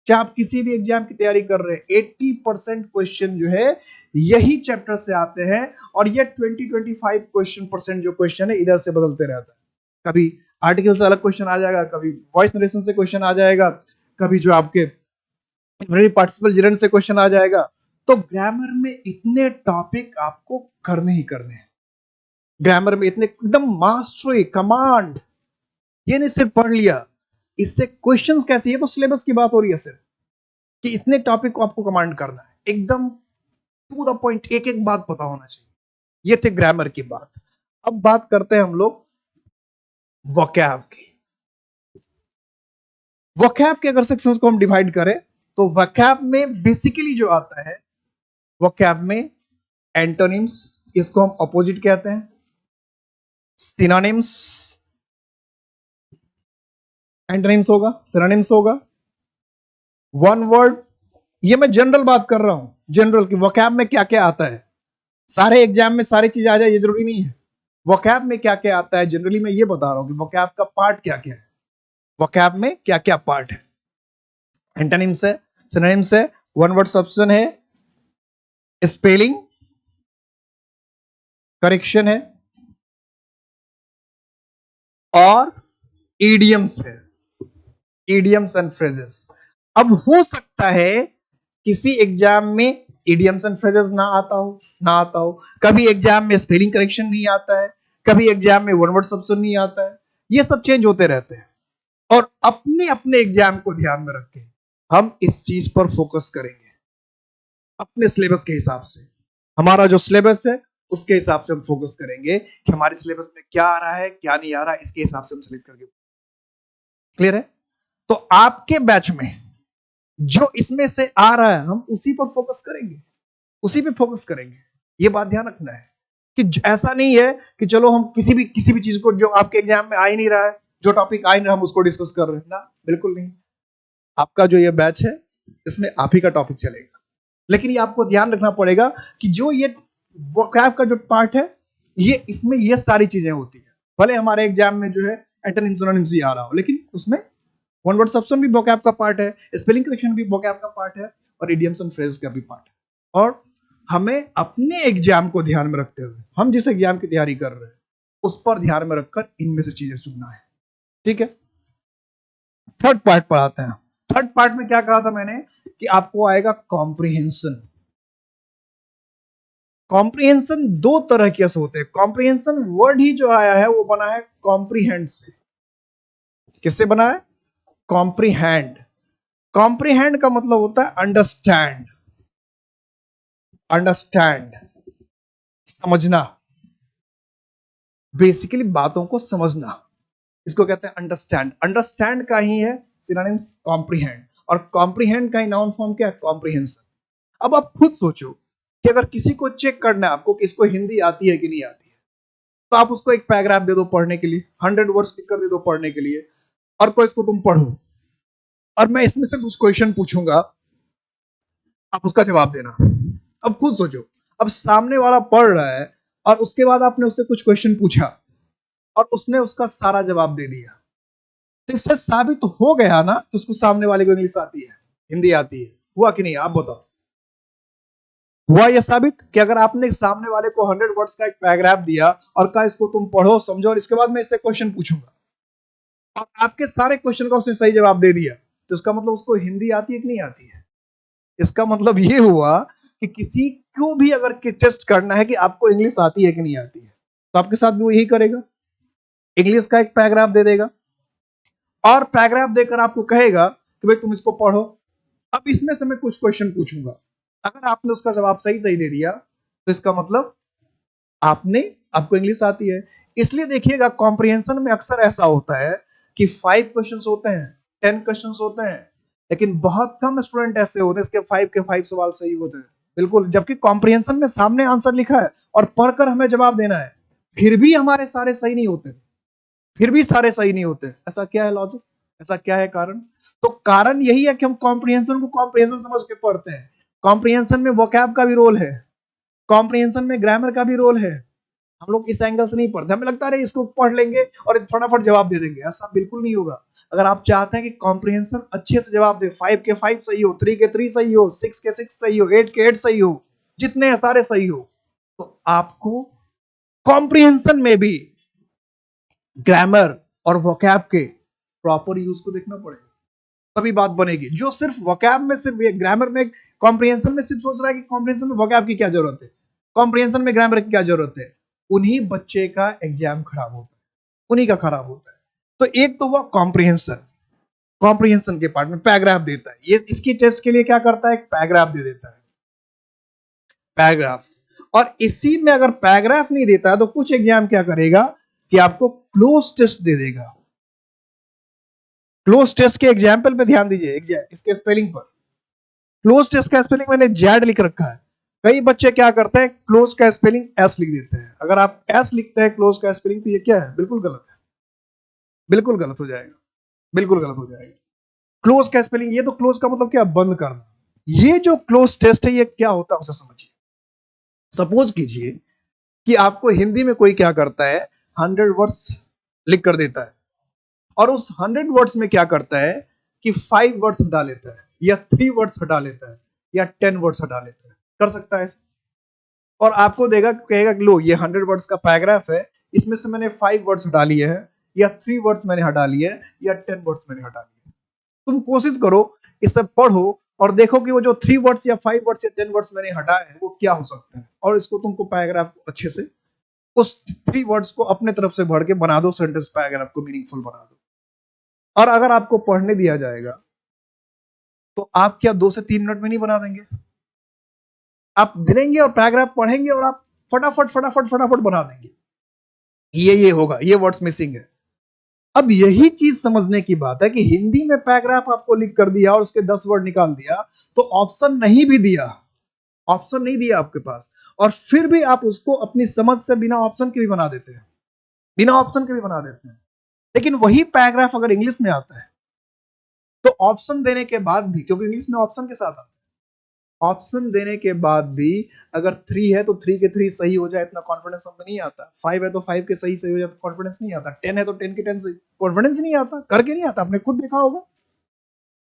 Speaker 1: चाहे आप किसी भी एग्जाम की तैयारी कर रहे हैं, 80% क्वेश्चन जो है यही चैप्टर से आते हैं। और ये 20-25 क्वेश्चन जो क्वेश्चन है इधर से बदलते रहता है। कभी आर्टिकल से अलग क्वेश्चन आ जाएगा, कभी वॉइस नरेशन से क्वेश्चन आ जाएगा, कभी जो आपके पार्टिसिपल जेरेंड से क्वेश्चन आ जाएगा। तो ग्रामर में इतने टॉपिक आपको करने ही करने हैं, ग्रामर में इतने एकदम मास्टरी, कमांड। ये नहीं सिर्फ पढ़ लिया, इससे क्वेश्चंस कैसे, ये तो सिलेबस की बात हो रही है सिर्फ, कि इतने टॉपिक को आपको कमांड करना है, एकदम टू द पॉइंट, एक एक बात पता होना चाहिए। ये थे ग्रामर की बात। अब बात करते हैं हम लोग वोकैब की। वोकैब के अगर सेक्शंस को हम डिवाइड करें तो वोकैब में बेसिकली जो आता है, वोकैब में एंटोनिम्स, इसको हम अपोजिट कहते हैं, सिनोनिम्स, एंटोनिम्स होगा, सिनोनिम्स होगा, वन वर्ड। ये मैं जनरल बात कर रहा हूं, जनरल की वोकैब में क्या क्या आता है। सारे एग्जाम में सारी चीज आ जाए ये जरूरी नहीं है। वोकैब में क्या क्या आता है जनरली मैं ये बता रहा हूं कि वोकैब का पार्ट क्या क्या है, वोकैब में क्या क्या पार्ट है। एंटोनिम्स है, सिनोनिम्स है, वन वर्ड सब्स्टिट्यूशन है, स्पेलिंग करेक्शन है और इडियम्स है, इडियम्स एंड फ्रेजेस। अब हो सकता है किसी एग्जाम में इडियम्स एंड फ्रेजेस ना आता हो, कभी एग्जाम में स्पेलिंग करेक्शन नहीं आता है, कभी एग्जाम में वन वर्ड सब्स्टिट्यूशन नहीं आता है, ये सब चेंज होते रहते हैं। और अपने अपने एग्जाम को ध्यान में रख के हम इस चीज पर फोकस करेंगे अपने सिलेबस के हिसाब से। हमारा जो सिलेबस है उसके हिसाब से हम फोकस करेंगे कि हमारे सिलेबस में क्या आ रहा है क्या नहीं आ रहा है, इसके हिसाब से हम सिलेक्ट करके। क्लियर है? तो आपके बैच में जो इसमें से आ रहा है हम उसी पर फोकस करेंगे, उसी पे फोकस करेंगे। ये बात ध्यान रखना है कि ऐसा नहीं है कि चलो हम किसी भी चीज को जो आपके एग्जाम में आ ही नहीं रहा है, जो टॉपिक आ ही नहीं रहा हम उसको डिस्कस कर रहे हैं ना, बिल्कुल नहीं। आपका जो ये बैच है इसमें आप ही का टॉपिक चलेगा, लेकिन ये आपको ध्यान रखना पड़ेगा कि जो ये वोकैब का जो पार्ट है ये इसमें ये सारी चीजें होती है। भले हमारे एग्जाम में जो है एंटोनिम्स सिनोनिम्स ही आ रहा हो, लेकिन उसमें वन वर्ड सब्स्टिट्यूशन भी वोकैब का पार्ट है, स्पेलिंग करेक्शन भी वोकैब का पार्ट है, और इडियम्स एंड फ्रेज का भी पार्ट है। और हमें अपने एग्जाम को ध्यान में रखते हुए हम जिस एग्जाम की तैयारी कर रहे हैं उस पर ध्यान में रखकर इनमें से चीजें चुनना है। ठीक है, थर्ड पार्ट पढ़ाते हैं। थर्ड पार्ट में क्या कहा था मैंने कि आपको आएगा कॉम्प्रिहेंशन। कॉम्प्रिहेंशन दो तरह के होते हैं। कॉम्प्रिहेंशन वर्ड ही जो आया है वो बना है कॉम्प्रिहेंड से। किससे बना है? कॉम्प्रिहेंड। कॉम्प्रिहेंड का मतलब होता है अंडरस्टैंड, अंडरस्टैंड समझना, बेसिकली बातों को समझना, इसको कहते हैं अंडरस्टैंड। अंडरस्टैंड का ही है सिनोनिम्स कॉम्प्रिहेंड, और कॉम्प्रिहेंड का ही नाउन फॉर्म क्या है? कॉम्प्रिहेंशन। अब आप खुद सोचो कि अगर किसी को चेक करना है आपको कि इसको हिंदी आती है कि नहीं आती है, तो आप उसको एक पैराग्राफ दे दो पढ़ने के लिए, 100 वर्ड्स लिख कर दे दो पढ़ने के लिए, और कोई इसको तुम पढ़ो और मैं इसमें से कुछ क्वेश्चन पूछूंगा, आप उसका जवाब देना। अब खुद सोचो, अब सामने वाला पढ़ रहा है और उसके बाद आपने उससे कुछ क्वेश्चन पूछा और उसने उसका सारा जवाब दे दिया, तो इससे साबित तो हो गया ना कि उसको सामने वाले को इंग्लिश आती है, हिंदी आती है। हुआ कि नहीं? आप बताओ, हुआ यह साबित कि अगर आपने सामने वाले को 100 वर्ड्स का एक पैराग्राफ दिया और कहा इसको तुम पढ़ो समझो और इसके बाद मैं इससे क्वेश्चन पूछूंगा, और आपके सारे क्वेश्चन का उसने सही जवाब दे दिया, तो इसका मतलब उसको हिंदी आती है कि नहीं आती है? इसका मतलब ये हुआ कि किसी को भी अगर टेस्ट करना है कि आपको इंग्लिश आती है कि नहीं आती है, तो आपके साथ भी वो यही करेगा, इंग्लिश का एक पैराग्राफ दे देगा और पैराग्राफ देकर आपको कहेगा कि भाई तुम इसको पढ़ो, अब इसमें से मैं कुछ क्वेश्चन पूछूंगा, अगर आपने उसका जवाब सही दे दिया तो इसका मतलब आपको इंग्लिश आती है। इसलिए देखिएगा कॉम्प्रिहेंशन में अक्सर ऐसा होता है कि 5 क्वेश्चंस होते हैं, 10 क्वेश्चंस होते हैं, लेकिन बहुत कम स्टूडेंट ऐसे होते हैं इसके 5 के 5 सवाल सही होते हैं, बिल्कुल। जबकि कॉम्प्रिहेंशन में सामने आंसर लिखा है और पढ़कर हमें जवाब देना है, फिर भी हमारे सारे सही नहीं होते, फिर भी सारे सही नहीं होते। ऐसा क्या है लॉजिक? ऐसा क्या है कारण? तो कारण यही है कि हम कॉम्प्रिहेंशन को कॉम्प्रिहेंशन समझ के पढ़ते हैं। कॉम्प्रिहेंशन में वोकैब का भी रोल है, कॉम्प्रिहेंशन में ग्रामर का भी रोल है। हम लोग इस एंगल से नहीं पढ़ते, हमें लगता है इसको पढ़ लेंगे और फटाफट जवाब दे देंगे, ऐसा बिल्कुल नहीं होगा। अगर आप चाहते हैं कि कॉम्प्रिहेंशन अच्छे से जवाब दे, 5 के 5 सही हो, 3 के 3 सही हो, 6 के 6 सही हो, 8 के 8 सही हो, जितने सारे सही हो, तो आपको कॉम्प्रिहेंशन में भी ग्रामर और वोकैब के प्रॉपर यूज को देखना पड़ेगा, तभी बात बनेगी। जो सिर्फ वोकैब में, सिर्फ ग्रामर में, कॉम्प्रिहेंशन में सिर्फ सोच रहा है कि कॉम्प्रिहेंशन में वोकैब की क्या जरूरत है, कॉम्प्रिहेंशन में ग्रामर की क्या जरूरत है, उन्हीं बच्चे का एग्जाम खराब होता है, उन्हीं का खराब होता है। तो एक तो हुआ कॉम्प्रिहेंशन, कॉम्प्रिहेंशन के पार्ट में पैराग्राफ देता है, ये इसकी टेस्ट के लिए क्या करता है? एक पैराग्राफ दे देता है, पैराग्राफ। और इसी में अगर पैराग्राफ नहीं देता है तो कुछ एग्जाम क्या करेगा कि आपको क्लोज टेस्ट दे देगा। क्लोज टेस्ट के एग्जाम्पल पे ध्यान दीजिए, इसके स्पेलिंग पर। क्लोज टेस्ट का स्पेलिंग मैंने जेड लिख रखा है, कई बच्चे क्या करते हैं क्लोज का स्पेलिंग एस लिख देते हैं। अगर आप एस लिखते हैं क्लोज का स्पेलिंग तो ये क्या है? बिल्कुल गलत है, बिल्कुल गलत हो जाएगा, बिल्कुल गलत हो जाएगा। क्लोज का स्पेलिंग, ये तो क्लोज का मतलब क्या? बंद करना। ये जो क्लोज टेस्ट है ये क्या होता है उसे समझिए। सपोज कीजिए कि आपको हिंदी में कोई क्या करता है, 100 वर्ड्स लिख कर देता है और उस 100 वर्ड्स में क्या करता है कि 5 वर्ड्स हटा लेता है या 3 वर्ड्स हटा लेता है या 10 वर्ड्स हटा लेता है, कर सकता है ऐसे। और आपको देगा, कहेगा कि लो ये 100 वर्ड्स का पैराग्राफ है, इसमें से मैंने 5 वर्ड्स हटा लिए हैं या 3 वर्ड्स मैंने हटा लिए या 10 वर्ड्स मैंने हटा लिए। तुम कोशिश करो, इसे पढ़ो और देखो कि वो जो 3 वर्ड्स या 5 वर्ड्स या 10 वर्ड्स मैंने हटाए हैं वो क्या हो सकता है, और इसको तुमको पैराग्राफ को अच्छे से उस 3 वर्ड्स को अपने तरफ से भर के बना दो, सेंटेंस पैराग्राफ को मीनिंगफुल बना दो। और अगर आपको पढ़ने दिया जाएगा तो आप क्या 2 से 3 मिनट में नहीं बना देंगे? आप गिनेंगे और पैराग्राफ पढ़ेंगे और आप फटाफट फटाफट फटाफट बना देंगे। ये होगा, ये वर्ड्स मिसिंग है। अब यही चीज समझने की बात है कि हिंदी में पैराग्राफ आपको लिख कर दिया और उसके 10 वर्ड निकाल दिया, तो ऑप्शन नहीं भी दिया, ऑप्शन नहीं दिया आपके पास, और फिर भी आप उसको अपनी समझ से बिना ऑप्शन के भी बना देते हैं, बिना ऑप्शन के भी बना देते हैं। लेकिन वही पैराग्राफ अगर इंग्लिश में आता है तो ऑप्शन देने के बाद भी, क्योंकि इंग्लिश में ऑप्शन के साथ आता है, ऑप्शन देने के बाद भी अगर 3 है तो 3 के 3 सही हो जाए, इतना कॉन्फिडेंस हमें नहीं आता। 5 है तो 5 के सही हो जाए तो कॉन्फिडेंस नहीं आता। 10 है तो 10 के 10 सही, कॉन्फिडेंस नहीं आता, करके नहीं आता। आपने खुद देखा होगा,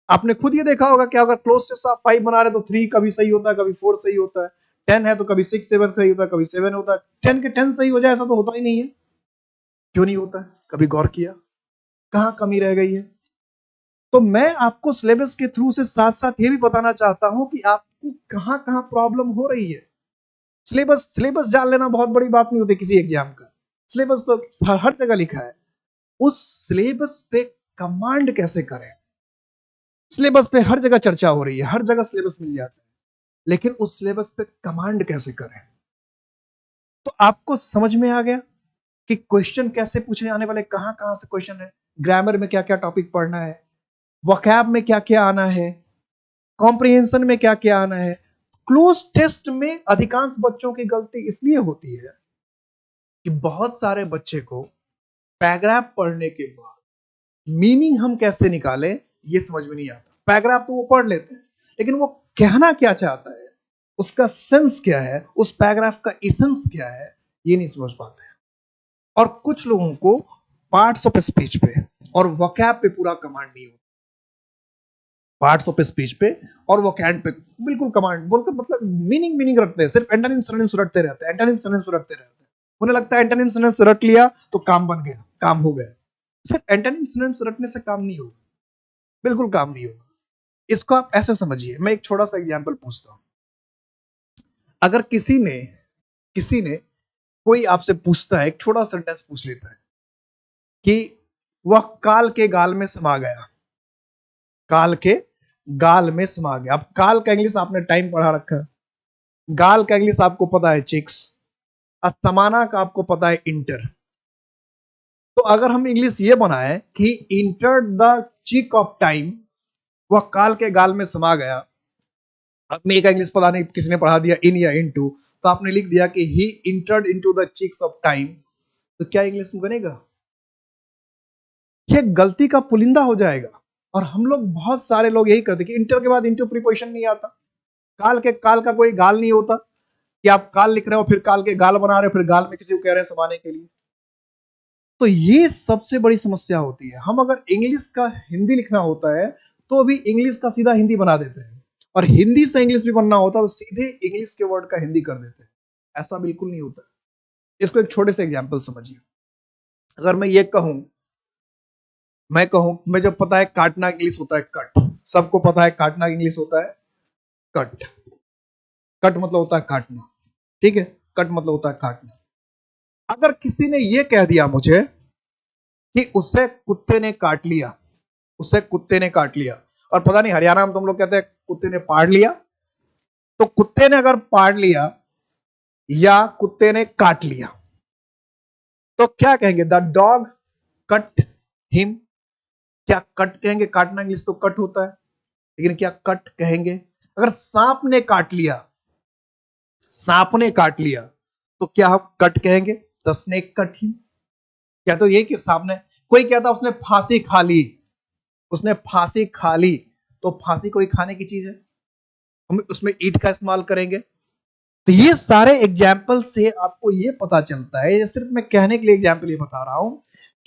Speaker 1: आपने खुद ये देखा होगा कि अगर क्लोज से आप 5 बना रहे तो 3 कभी सही होता है, कभी 4 सही होता है। 10 है तो कभी 6 7 सही होता है, कभी 7 होता है। 10 के 10 सही हो जाए ऐसा तो होता ही नहीं है। क्यों नहीं होता है? कभी गौर किया कहां कमी रह गई है? तो मैं आपको सिलेबस के थ्रू से साथ साथ ये भी बताना चाहता हूं कि आपको कहां कहां प्रॉब्लम हो रही है। सिलेबस जान लेना बहुत बड़ी बात नहीं होती किसी एग्जाम का। सिलेबस तो हर जगह लिखा है। उस सिलेबस पे कमांड कैसे करें? सिलेबस पे हर जगह चर्चा हो रही है, हर जगह सिलेबस मिल जाता है, लेकिन उस सिलेबस पे कमांड कैसे करें? तो आपको समझ में आ गया कि क्वेश्चन कैसे पूछे जाने वाले, कहां कहां से क्वेश्चन है, ग्रामर में क्या क्या टॉपिक पढ़ना है, वोकैब में क्या क्या आना है, कॉम्प्रिहेंशन में क्या क्या आना है। क्लोज टेस्ट में अधिकांश बच्चों की गलती इसलिए होती है कि बहुत सारे बच्चे को पैराग्राफ पढ़ने के बाद मीनिंग हम कैसे निकालें ये समझ में नहीं आता। पैराग्राफ तो वो पढ़ लेते हैं, लेकिन वो कहना क्या चाहता है, उसका सेंस क्या है, उस पैराग्राफ का इसेंस क्या है, ये नहीं समझ पाते हैं। और कुछ लोगों को पार्ट्स ऑफ स्पीच पे और वोकैब पे पूरा कमांड नहीं होता। पार्ट्स ऑफ स्पीच पे और वोकैब पे बिल्कुल कमांड बोलकर, मतलब मीनिंग रखते हैं, सिर्फ एंटोनिम सिनोनिम्स रटते रहते हैं, एंटोनिम सिनोनिम्स रटते रहते हैं। उन्हें लगता है एंटोनिम सिनोनिम्स रट लिया तो काम बन गया, काम हो गया। सिर्फ एंटोनिम सिनोनिम्स रटने से काम नहीं होगा, बिल्कुल काम नहीं होगा। इसको आप ऐसे समझिए। मैं एक छोटा सा एग्जांपल पूछता हूं। अगर किसी ने कोई आपसे पूछता है, एक छोटा सेंटेंस पूछ लेता है कि वह काल के गाल में समा गया, काल के गाल में समा गया। अब काल का इंग्लिश आपने टाइम पढ़ा रखा है, गाल का इंग्लिश आपको पता है चिक्स, समाना का आपको पता है इंटर। तो अगर हम इंग्लिश ये बनाए कि इंटर द चिक ऑफ टाइम, वह काल के गाल में समा गया। अब मैं का इंग्लिश पता नहीं किसने पढ़ा दिया, इन या इनटू, तो आपने लिख दिया कि he entered into the chicks of time, तो क्या इंग्लिश में बनेगा? ये गलती का पुलिंदा हो जाएगा। और हम लोग, बहुत सारे लोग यही करते कि इंटर के बाद इंटू प्रीपोजिशन नहीं आता। काल का कोई गाल नहीं होता कि आप काल लिख रहे हो फिर काल के गाल बना रहे हो, फिर गाल में किसी को कह रहे हैं समाने के लिए। तो ये सबसे बड़ी समस्या होती है। हम अगर इंग्लिश का हिंदी लिखना होता है तो भी इंग्लिश का सीधा हिंदी बना देते हैं, और हिंदी से इंग्लिश भी बनना होता है तो सीधे इंग्लिश के वर्ड का हिंदी कर देते हैं। ऐसा बिल्कुल नहीं होता। इसको एक छोटे से एग्जांपल समझिए। अगर मैं ये कहूं, मैं जब पता है काटना इंग्लिश होता है कट, सबको पता है काटना इंग्लिश होता है कट। कट मतलब होता है काटना, ठीक है, कट मतलब होता है काटना। अगर किसी ने यह कह दिया मुझे कि उसे कुत्ते ने काट लिया, उसे कुत्ते ने काट लिया, और पता नहीं हरियाणा में तुम लोग कहते हैं कुत्ते ने पाड़ लिया, तो कुत्ते ने अगर पाड़ लिया या कुत्ते ने काट लिया तो क्या कहेंगे? The dog cut him. क्या कट कहेंगे? काटना इंग्लिश तो कट होता है, लेकिन क्या कट कहेंगे? अगर सांप ने काट लिया, सांप ने काट लिया, तो क्या हम कट कहेंगे? The snake cut him. क्या तो ये कि सामने कोई कहता उसने फांसी खा ली, उसने फांसी खा ली, तो फांसी कोई खाने की चीज है, हम उसमें ईट का इस्तेमाल करेंगे। तो ये सारे एग्जाम्पल से आपको ये पता चलता है, ये सिर्फ मैं कहने के लिए एग्जाम्पल ये बता रहा हूं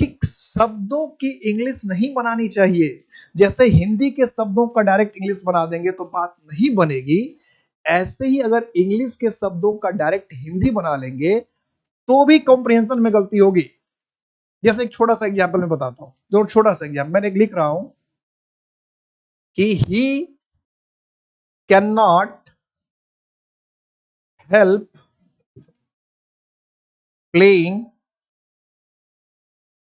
Speaker 1: कि शब्दों की इंग्लिश नहीं बनानी चाहिए। जैसे हिंदी के शब्दों का डायरेक्ट इंग्लिश बना देंगे तो बात नहीं बनेगी, ऐसे ही अगर इंग्लिश के शब्दों का डायरेक्ट हिंदी बना लेंगे तो भी कॉम्प्रिहेंशन में गलती होगी। जैसे एक छोटा सा एग्जाम्पल मैं बताता हूं, जो छोटा सा एग्जाम्पल मैंने लिख रहा हूं कि ही can not help playing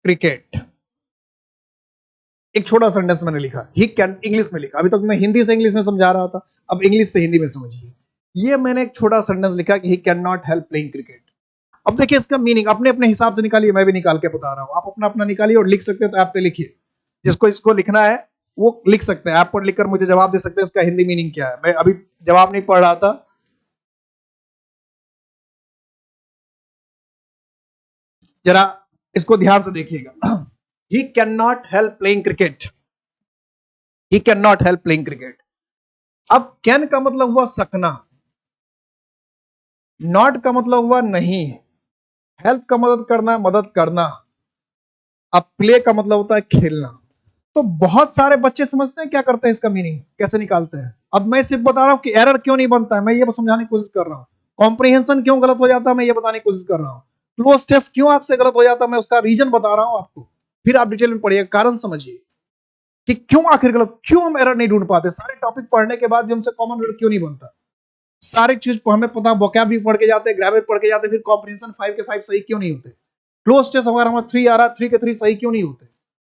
Speaker 1: cricket. एक छोटा सेंटेंस मैंने लिखा, ही कैन, इंग्लिश में लिखा, अभी तक मैं हिंदी से इंग्लिश में समझा रहा था, अब इंग्लिश से हिंदी में समझिए। ये मैंने एक छोटा सेंटेंस लिखा कि ही can not help playing cricket. अब देखिए इसका मीनिंग अपने अपने हिसाब से निकालिए, मैं भी निकाल के बता रहा हूं, आप अपना अपना निकालिए और लिख सकते हैं तो ऐप पे लिखिए, जिसको इसको लिखना है वो लिख सकते हैं, ऐप पर लिखकर मुझे जवाब दे सकते हैं इसका हिंदी मीनिंग क्या है। मैं अभी जवाब नहीं पढ़ रहा था, जरा इसको ध्यान से देखिएगा। ही can not help playing cricket, he can not help playing cricket. अब कैन का मतलब हुआ सकना, नॉट का मतलब हुआ नहीं, हेल्प का मदद करना, मदद करना, अब प्ले का मतलब होता है खेलना। तो बहुत सारे बच्चे समझते हैं क्या करते हैं, इसका मीनिंग कैसे निकालते हैं। अब मैं सिर्फ बता रहा हूं कि एरर क्यों नहीं बनता है, मैं ये समझाने की कोशिश कर रहा हूं। कॉम्प्रिहेंशन क्यों गलत हो जाता है, मैं ये बताने की कोशिश कर रहा हूं। क्लोज टेस्ट क्यों आपसे गलत हो जाता है, मैं उसका रीजन बता रहा हूं आपको, फिर आप डिटेल में पढ़िएगा, कारण समझिए कि क्यों आखिर गलत, क्यों हम एरर नहीं ढूंढ पाते। सारे टॉपिक पढ़ने के बाद भी हमसे कॉमन एरर क्यों नहीं बनता। सारी चीज हमें पता, वोकैब भी पढ़ के जाते, ग्रामर पढ़ के जाते, फिर कॉम्प्रिहेंशन 5 के 5 सही क्यों नहीं होते। क्लोज टेस्ट अगर हमारा 3 आ रहा, 3 के 3 सही क्यों नहीं होते।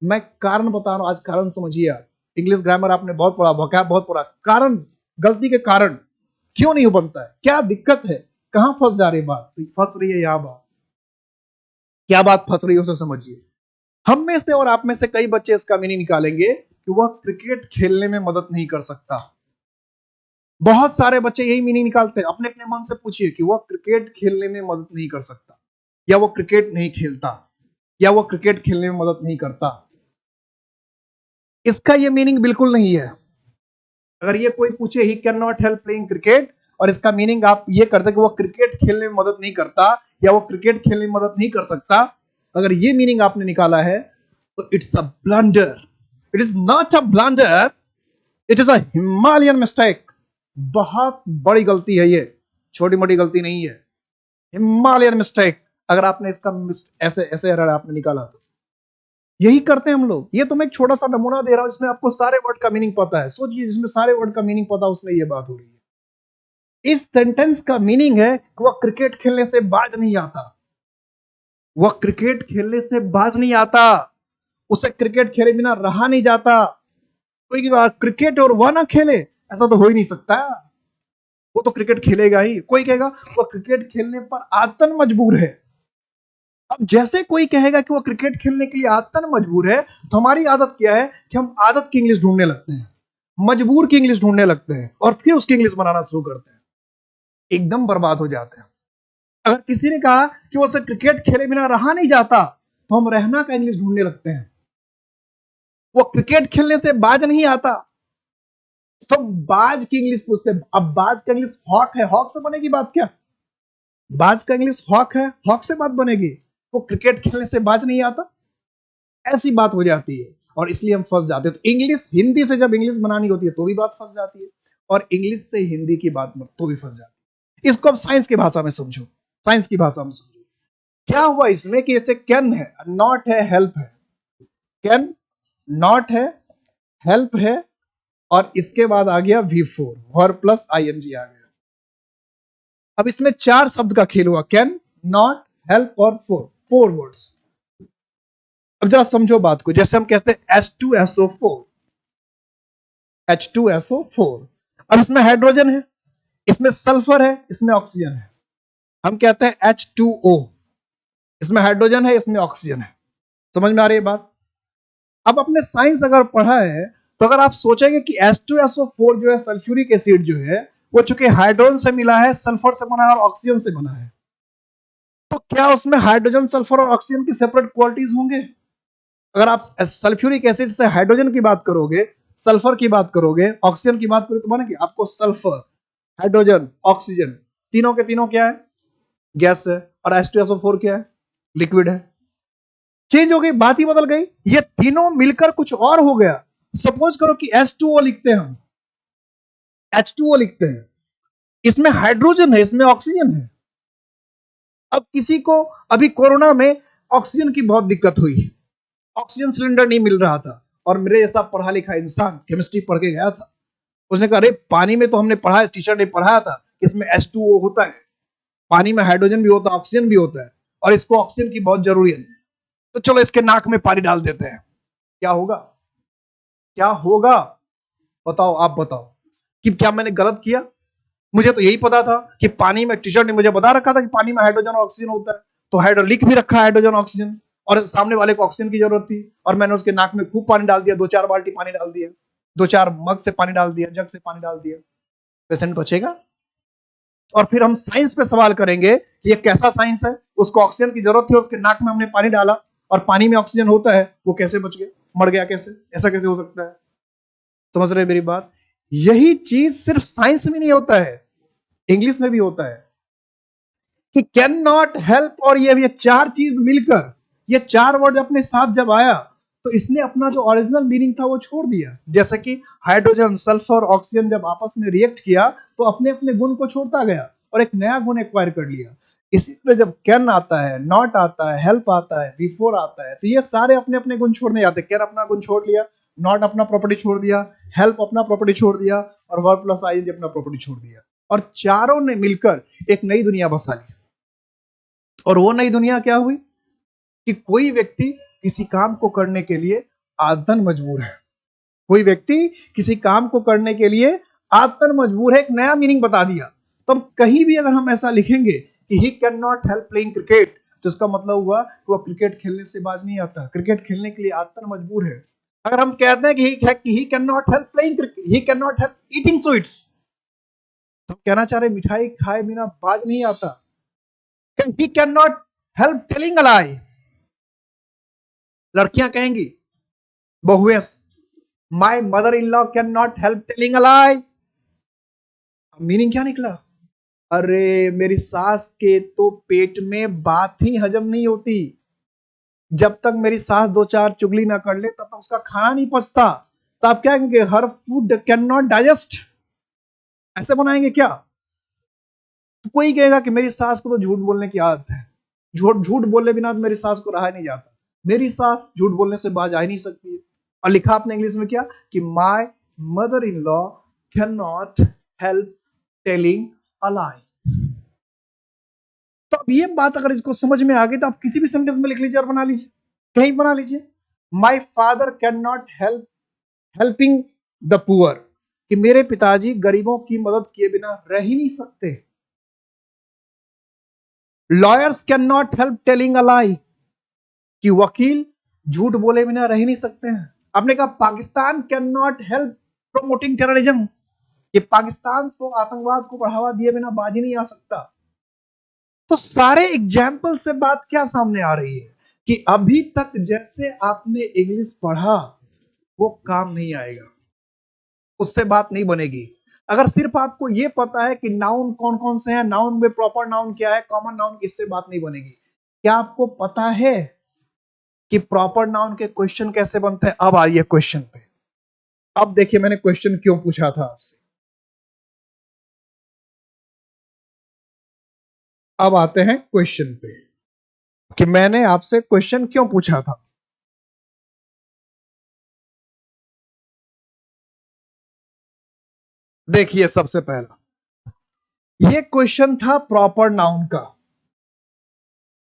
Speaker 1: मैं कारण बता रहा हूं, आज कारण समझिए आप। इंग्लिश ग्रामर आपने बहुत पढ़ा, वोकैब बहुत पढ़ा, कारण, गलती के कारण क्यों नहीं बनता है, क्या दिक्कत है, कहां फंस जा रही बात, फंस रही है यहां बात, क्या बात फंस रही है उसे समझिए। हम में से और आप में से कई बच्चे इसका मीनिंग निकालेंगे कि वह क्रिकेट खेलने में मदद नहीं कर सकता। बहुत सारे बच्चे यही मीनिंग निकालते हैं। अपने अपने मन से पूछिए कि वह क्रिकेट खेलने में मदद नहीं कर सकता, या वो क्रिकेट नहीं खेलता, या वो क्रिकेट खेलने में मदद नहीं करता। इसका ये मीनिंग बिल्कुल नहीं है। अगर ये कोई पूछे ही can not help playing cricket, और इसका मीनिंग आप ये करते कि वो क्रिकेट खेलने में मदद नहीं करता, या वो क्रिकेट खेलने में मदद नहीं कर सकता, अगर ये मीनिंग आपने निकाला है तो it's a blunder. It is not a blunder, it is a Himalayan mistake. बहुत बड़ी गलती है ये, छोटी मोटी गलती नहीं है, हिमालयन मिस्टेक। अगर आपने इसका ऐसे ऐसे एरर आपने निकाला तो यही करते हैं हम लोग। ये तो मैं एक छोटा सा नमूना दे रहा हूं जिसमें आपको सारे वर्ड का मीनिंग पता है। सोचिए जिसमें सारे वर्ड का मीनिंग पता, उसमें ये बात हो रही है। इस सेंटेंस का मीनिंग है कि वह क्रिकेट खेलने से बाज नहीं आता, वह क्रिकेट खेलने से बाज नहीं आता, उसे क्रिकेट खेले बिना रहा नहीं जाता। कोई क्रिकेट और वह ना खेले, ऐसा तो हो ही नहीं सकता, वो तो क्रिकेट खेलेगा ही। कोई कहेगा वो क्रिकेट खेलने पर आदतन मजबूर है। अब जैसे कोई कहेगा कि वो क्रिकेट खेलने के लिए आदतन मजबूर है, तो हमारी आदत क्या है कि हम आदत की इंग्लिश ढूंढने लगते हैं, मजबूर की इंग्लिश ढूंढने लगते हैं, और फिर उसकी इंग्लिश बनाना शुरू करते हैं, एकदम बर्बाद हो जाते हैं। अगर किसी ने कहा कि वो क्रिकेट खेले बिना रहा नहीं जाता, तो हम रहना का इंग्लिश ढूंढने लगते हैं। वो क्रिकेट खेलने से बाज नहीं आता, तो बाज की इंग्लिश पूछते हैं। अब बाज का इंग्लिश हॉक है, हॉक से बनेगी बात क्या, बाज का इंग्लिश हॉक है, हॉक से बात बनेगी। वो क्रिकेट खेलने से बाज नहीं आता, ऐसी बात हो जाती है, और इसलिए हम फंस जाते हैं। तो इंग्लिश, हिंदी से जब इंग्लिश बनानी होती है तो भी बात फंस जाती है, और इंग्लिश से हिंदी की बात तो भी फंस जाती है। इसको अब साइंस की भाषा में समझो, साइंस की भाषा में समझो क्या हुआ इसमें कि ऐसे कैन है, नॉट है, हेल्प है, कैन नॉट है, हेल्प है, और इसके बाद आ गया V4, वर्ब प्लस ING आ गया। अब इसमें 4 शब्द का खेल हुआ, कैन, नॉट, हेल्प और फोर वर्ड्स। अब जरा समझो बात को, जैसे हम कहते हैं H2SO4, H2SO4। अब इसमें हाइड्रोजन है, इसमें सल्फर है, इसमें ऑक्सीजन है। हम कहते हैं H2O, इसमें हाइड्रोजन है, इसमें ऑक्सीजन है। समझ में आ रही है बात। अब अपने साइंस अगर पढ़ा है तो अगर आप सोचेंगे कि H2SO4 जो है सल्फ्यूरिक एसिड जो है, वो चूंकि हाइड्रोजन से मिला है, सल्फर से बना है और ऑक्सीजन से बना है, तो क्या उसमें हाइड्रोजन, सल्फर और ऑक्सीजन की सेपरेट क्वालिटीज होंगे। अगर आप सल्फ्यूरिक एसिड से हाइड्रोजन की बात करोगे, सल्फर की बात करोगे, ऑक्सीजन की बात करोगे, तो बनेगी आपको सल्फर, हाइड्रोजन, ऑक्सीजन, तीनों के तीनों क्या है, गैस है, और H2SO4 क्या है, लिक्विड है। चेंज हो गई, बात ही बदल गई, ये तीनों मिलकर कुछ और हो गया। सपोज करो कि H2O लिखते हैं हम, H2O लिखते हैं, इसमें हाइड्रोजन है, इसमें ऑक्सीजन है। अब किसी को अभी कोरोना में ऑक्सीजन की बहुत दिक्कत हुई, ऑक्सीजन सिलेंडर नहीं मिल रहा था, और मेरे जैसा पढ़ा लिखा इंसान केमिस्ट्री पढ़ के गया था, उसने कहा अरे पानी में तो हमने पढ़ा है, टीचर ने पढ़ाया था कि इसमें H2O होता है, पानी में हाइड्रोजन भी होता है, ऑक्सीजन भी होता है, और इसको ऑक्सीजन की बहुत जरूरी है, तो चलो इसके नाक में पानी डाल देते हैं। क्या होगा? क्या होगा? बताओ, आप बताओ कि क्या मैंने गलत किया? मुझे तो यही पता था कि पानी में, टीचर ने मुझे बता रखा था कि पानी में हाइड्रोजन और ऑक्सीजन होता है, तो हाइड्रोलिक भी रखा है हाइड्रोजन ऑक्सीजन, और सामने वाले को ऑक्सीजन की जरूरत थी, और मैंने उसके नाक में खूब पानी डाल दिया, 2-4 बाल्टी पानी डाल दिया, 2-4 मग से पानी डाल दिया, जग से पानी डाल दिया, पेशेंट बचेगा? और फिर हम साइंस पे सवाल करेंगे कि ये कैसा साइंस है, उसको ऑक्सीजन की जरूरत थी, उसके नाक में हमने पानी डाला और पानी में ऑक्सीजन होता है, वो कैसे बच गया, मर गया कैसे? ऐसा कैसे हो सकता है? समझ रहे मेरी बात? यही चीज सिर्फ साइंस में नहीं होता है, इंग्लिश में भी होता है कि कैन नॉट हेल्प, और ये चार चीज मिलकर, ये चार वर्ड अपने साथ जब आया तो इसने अपना जो ओरिजिनल मीनिंग था वो छोड़ दिया। जैसे कि हाइड्रोजन, सल्फर, ऑक्सीजन जब आपस में रिएक्ट किया तो अपने अपने गुण को छोड़ता गया और एक नया गुण एक्वायर कर लिया। इसी तरह जब कैन आता है, नॉट आता है, हेल्प आता है, बिफोर आता है, तो ये सारे अपने अपने गुण छोड़ने जाते हैं। कैन अपना गुण छोड़ लिया, नॉट अपना प्रॉपर्टी छोड़ दिया, हेल्प अपना प्रॉपर्टी छोड़ दिया, और वर्ब प्लस आईएनजी अपना प्रॉपर्टी छोड़ दिया, और चारों ने मिलकर एक नई दुनिया बसा ली। और वो नई दुनिया क्या हुई कि कोई व्यक्ति किसी काम को करने के लिए आदतन मजबूर है, कोई व्यक्ति किसी काम को करने के लिए आदतन मजबूर है, एक नया मीनिंग बता दिया। तो कहीं भी अगर हम ऐसा लिखेंगे कि ही can not help playing cricket, तो इसका मतलब हुआ कि वह क्रिकेट खेलने से बाज नहीं आता, क्रिकेट खेलने के लिए आदतन मजबूर है। अगर हम कहते हैं कि ही can not help playing cricket, he can not help eating sweets, तो कहना चाह रहे मिठाई खाए बिना बाज नहीं आता। He can not help telling a lie, लड़कियां कहेंगी, बहुएं, my mother in law can not help telling a lie. Meaning क्या निकला? अरे मेरी सास के तो पेट में बात ही हजम नहीं होती, जब तक मेरी सास 2-4 चुगली ना कर ले तब तक उसका खाना नहीं पचता। तो आप क्या कहेंगे? हर फूड कैन नॉट डाइजेस्ट, ऐसे बनाएंगे क्या? तो कोई कहेगा कि मेरी सास को तो झूठ बोलने की आदत है, झूठ बोलने बिना तो मेरी सास को रहा नहीं जाता, मेरी सास झूठ बोलने से बाज आ ही नहीं सकती है। और लिखा आपने इंग्लिश में क्या कि my mother in law can not help telling a lie. तो अब ये बात अगर इसको समझ में आ गई तो आप किसी भी सेंटेंस में लिख लीजिए और बना लीजिए, कहीं बना लीजिए। My father can not helping the poor, कि मेरे पिताजी गरीबों की मदद किए बिना रह ही नहीं सकते। Lawyers can not help telling a lie, कि वकील झूठ बोले बिना रह ही नहीं सकते हैं। आपने कहा Pakistan can not help promoting terrorism, कि पाकिस्तान तो आतंकवाद को बढ़ावा दिए बिना बाज ही नहीं आ सकता। तो सारे एग्जाम्पल से बात क्या सामने आ रही है कि अभी तक जैसे आपने इंग्लिश पढ़ा वो काम नहीं आएगा, उससे बात नहीं बनेगी। अगर सिर्फ आपको ये पता है कि नाउन कौन कौन से हैं, नाउन में प्रॉपर नाउन क्या है, कॉमन नाउन, इससे बात नहीं बनेगी। क्या आपको पता है कि प्रॉपर नाउन के क्वेश्चन कैसे बनते हैं? अब आइए क्वेश्चन पे। अब देखिए मैंने क्वेश्चन क्यों पूछा था आपसे, अब आते हैं क्वेश्चन पे कि मैंने आपसे क्वेश्चन क्यों पूछा था। देखिए सबसे पहला ये क्वेश्चन था प्रॉपर नाउन का।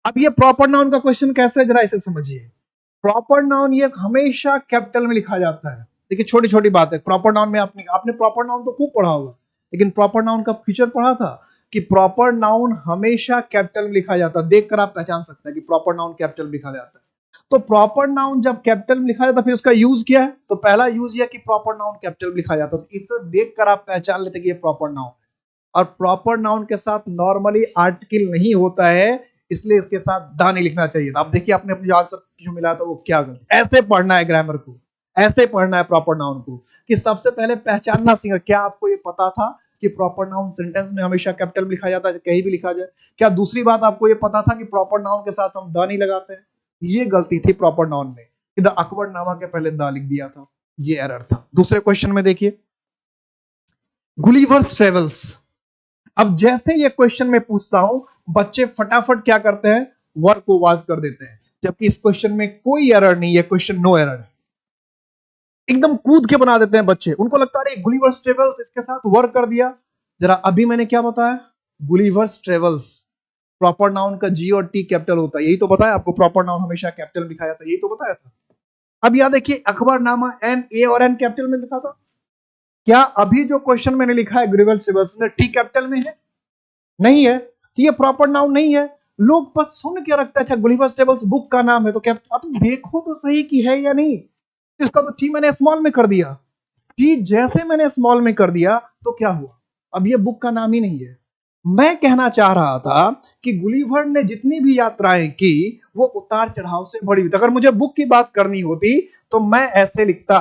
Speaker 1: अब ये प्रॉपर नाउन का क्वेश्चन कैसे है जरा इसे समझिए। प्रॉपर नाउन ये हमेशा कैपिटल में लिखा जाता है। देखिए छोटी छोटी बात है, प्रॉपर नाउन में आपने प्रॉपर नाउन तो खूब पढ़ा होगा, लेकिन प्रॉपर नाउन का फीचर पढ़ा था कि प्रॉपर नाउन हमेशा कैपिटल में लिखा जाता है। देखकर आप पहचान सकते हैं कि प्रॉपर नाउन कैपिटल में लिखा जाता है। तो प्रॉपर नाउन जब कैपिटल में लिखा जाता है फिर उसका यूज क्या है? तो पहला यूज यह कि प्रॉपर नाउन कैपिटल में लिखा जाता है, तो इसे देखकर आप पहचान लेते कि ये प्रॉपर नाउन है। और प्रॉपर नाउन के साथ नॉर्मली आर्टिकल नहीं होता है, इसलिए इसके साथ दा नहीं लिखना चाहिए था। अब देखिए आपने अपने आंसर जो मिला था वो क्या गलत। ऐसे पढ़ना है ग्रामर को, ऐसे पढ़ना है प्रॉपर नाउन को कि सबसे पहले पहचानना सीखा। क्या आपको ये पता था कि प्रॉपर नाउन सेंटेंस में हमेशा कैपिटल में लिखा जाता है, कहीं भी लिखा जाए? क्या दूसरी बात आपको ये पता था कि प्रॉपर नाउन के साथ हम दा नहीं लगाते हैं? ये गलती थी प्रॉपर नाउन में कि द अकबर नामा के पहले दा लिख दिया था, ये एरर था। दूसरे क्वेश्चन में देखिए गुलिवर्स ट्रेवल्स। अब जैसे ये क्वेश्चन में पूछता हूं बच्चे फटाफट क्या करते हैं? वर्क को वाज कर देते हैं, जबकि इस क्वेश्चन में कोई एरर नहीं है, क्वेश्चन नो एरर है। एकदम कूद के बना देते हैं बच्चे, उनको लगता है अरे गुलिवर्स ट्रेवल्स इसके साथ वर्क कर दिया। जरा अभी मैंने क्या बताया, गुलिवर्स ट्रेवल्स, प्रॉपर नाउन का जी और टी कैपिटल होता है, यही तो बताया आपको, प्रॉपर नाउन हमेशा कैपिटल लिखा जाता है, यही तो बताया था। अब याद देखिए अखबारनामा एन, ए और एन कैपिटल में लिखा था, क्या अभी जो क्वेश्चन मैंने लिखा है गुलिवर्स ट्रेवल्स में टी कैपिटल में है? नहीं है, तो ये प्रॉपर नाउन नहीं है। लोग बस सुन के रखते हैं अच्छा गुलिवर्स ट्रेवल्स बुक का नाम है, तो क्या अब देखो तो सही कि है या नहीं। इसका तो टी मैंने स्मॉल में कर दिया, टी जैसे मैंने स्मॉल में कर दिया तो क्या हुआ, अब ये बुक का नाम ही नहीं है। मैं कहना चाह रहा था कि गुलिवर ने जितनी भी यात्राएं की वो उतार चढ़ाव से भरी हुई थी। अगर मुझे बुक की बात करनी होती तो मैं ऐसे लिखता,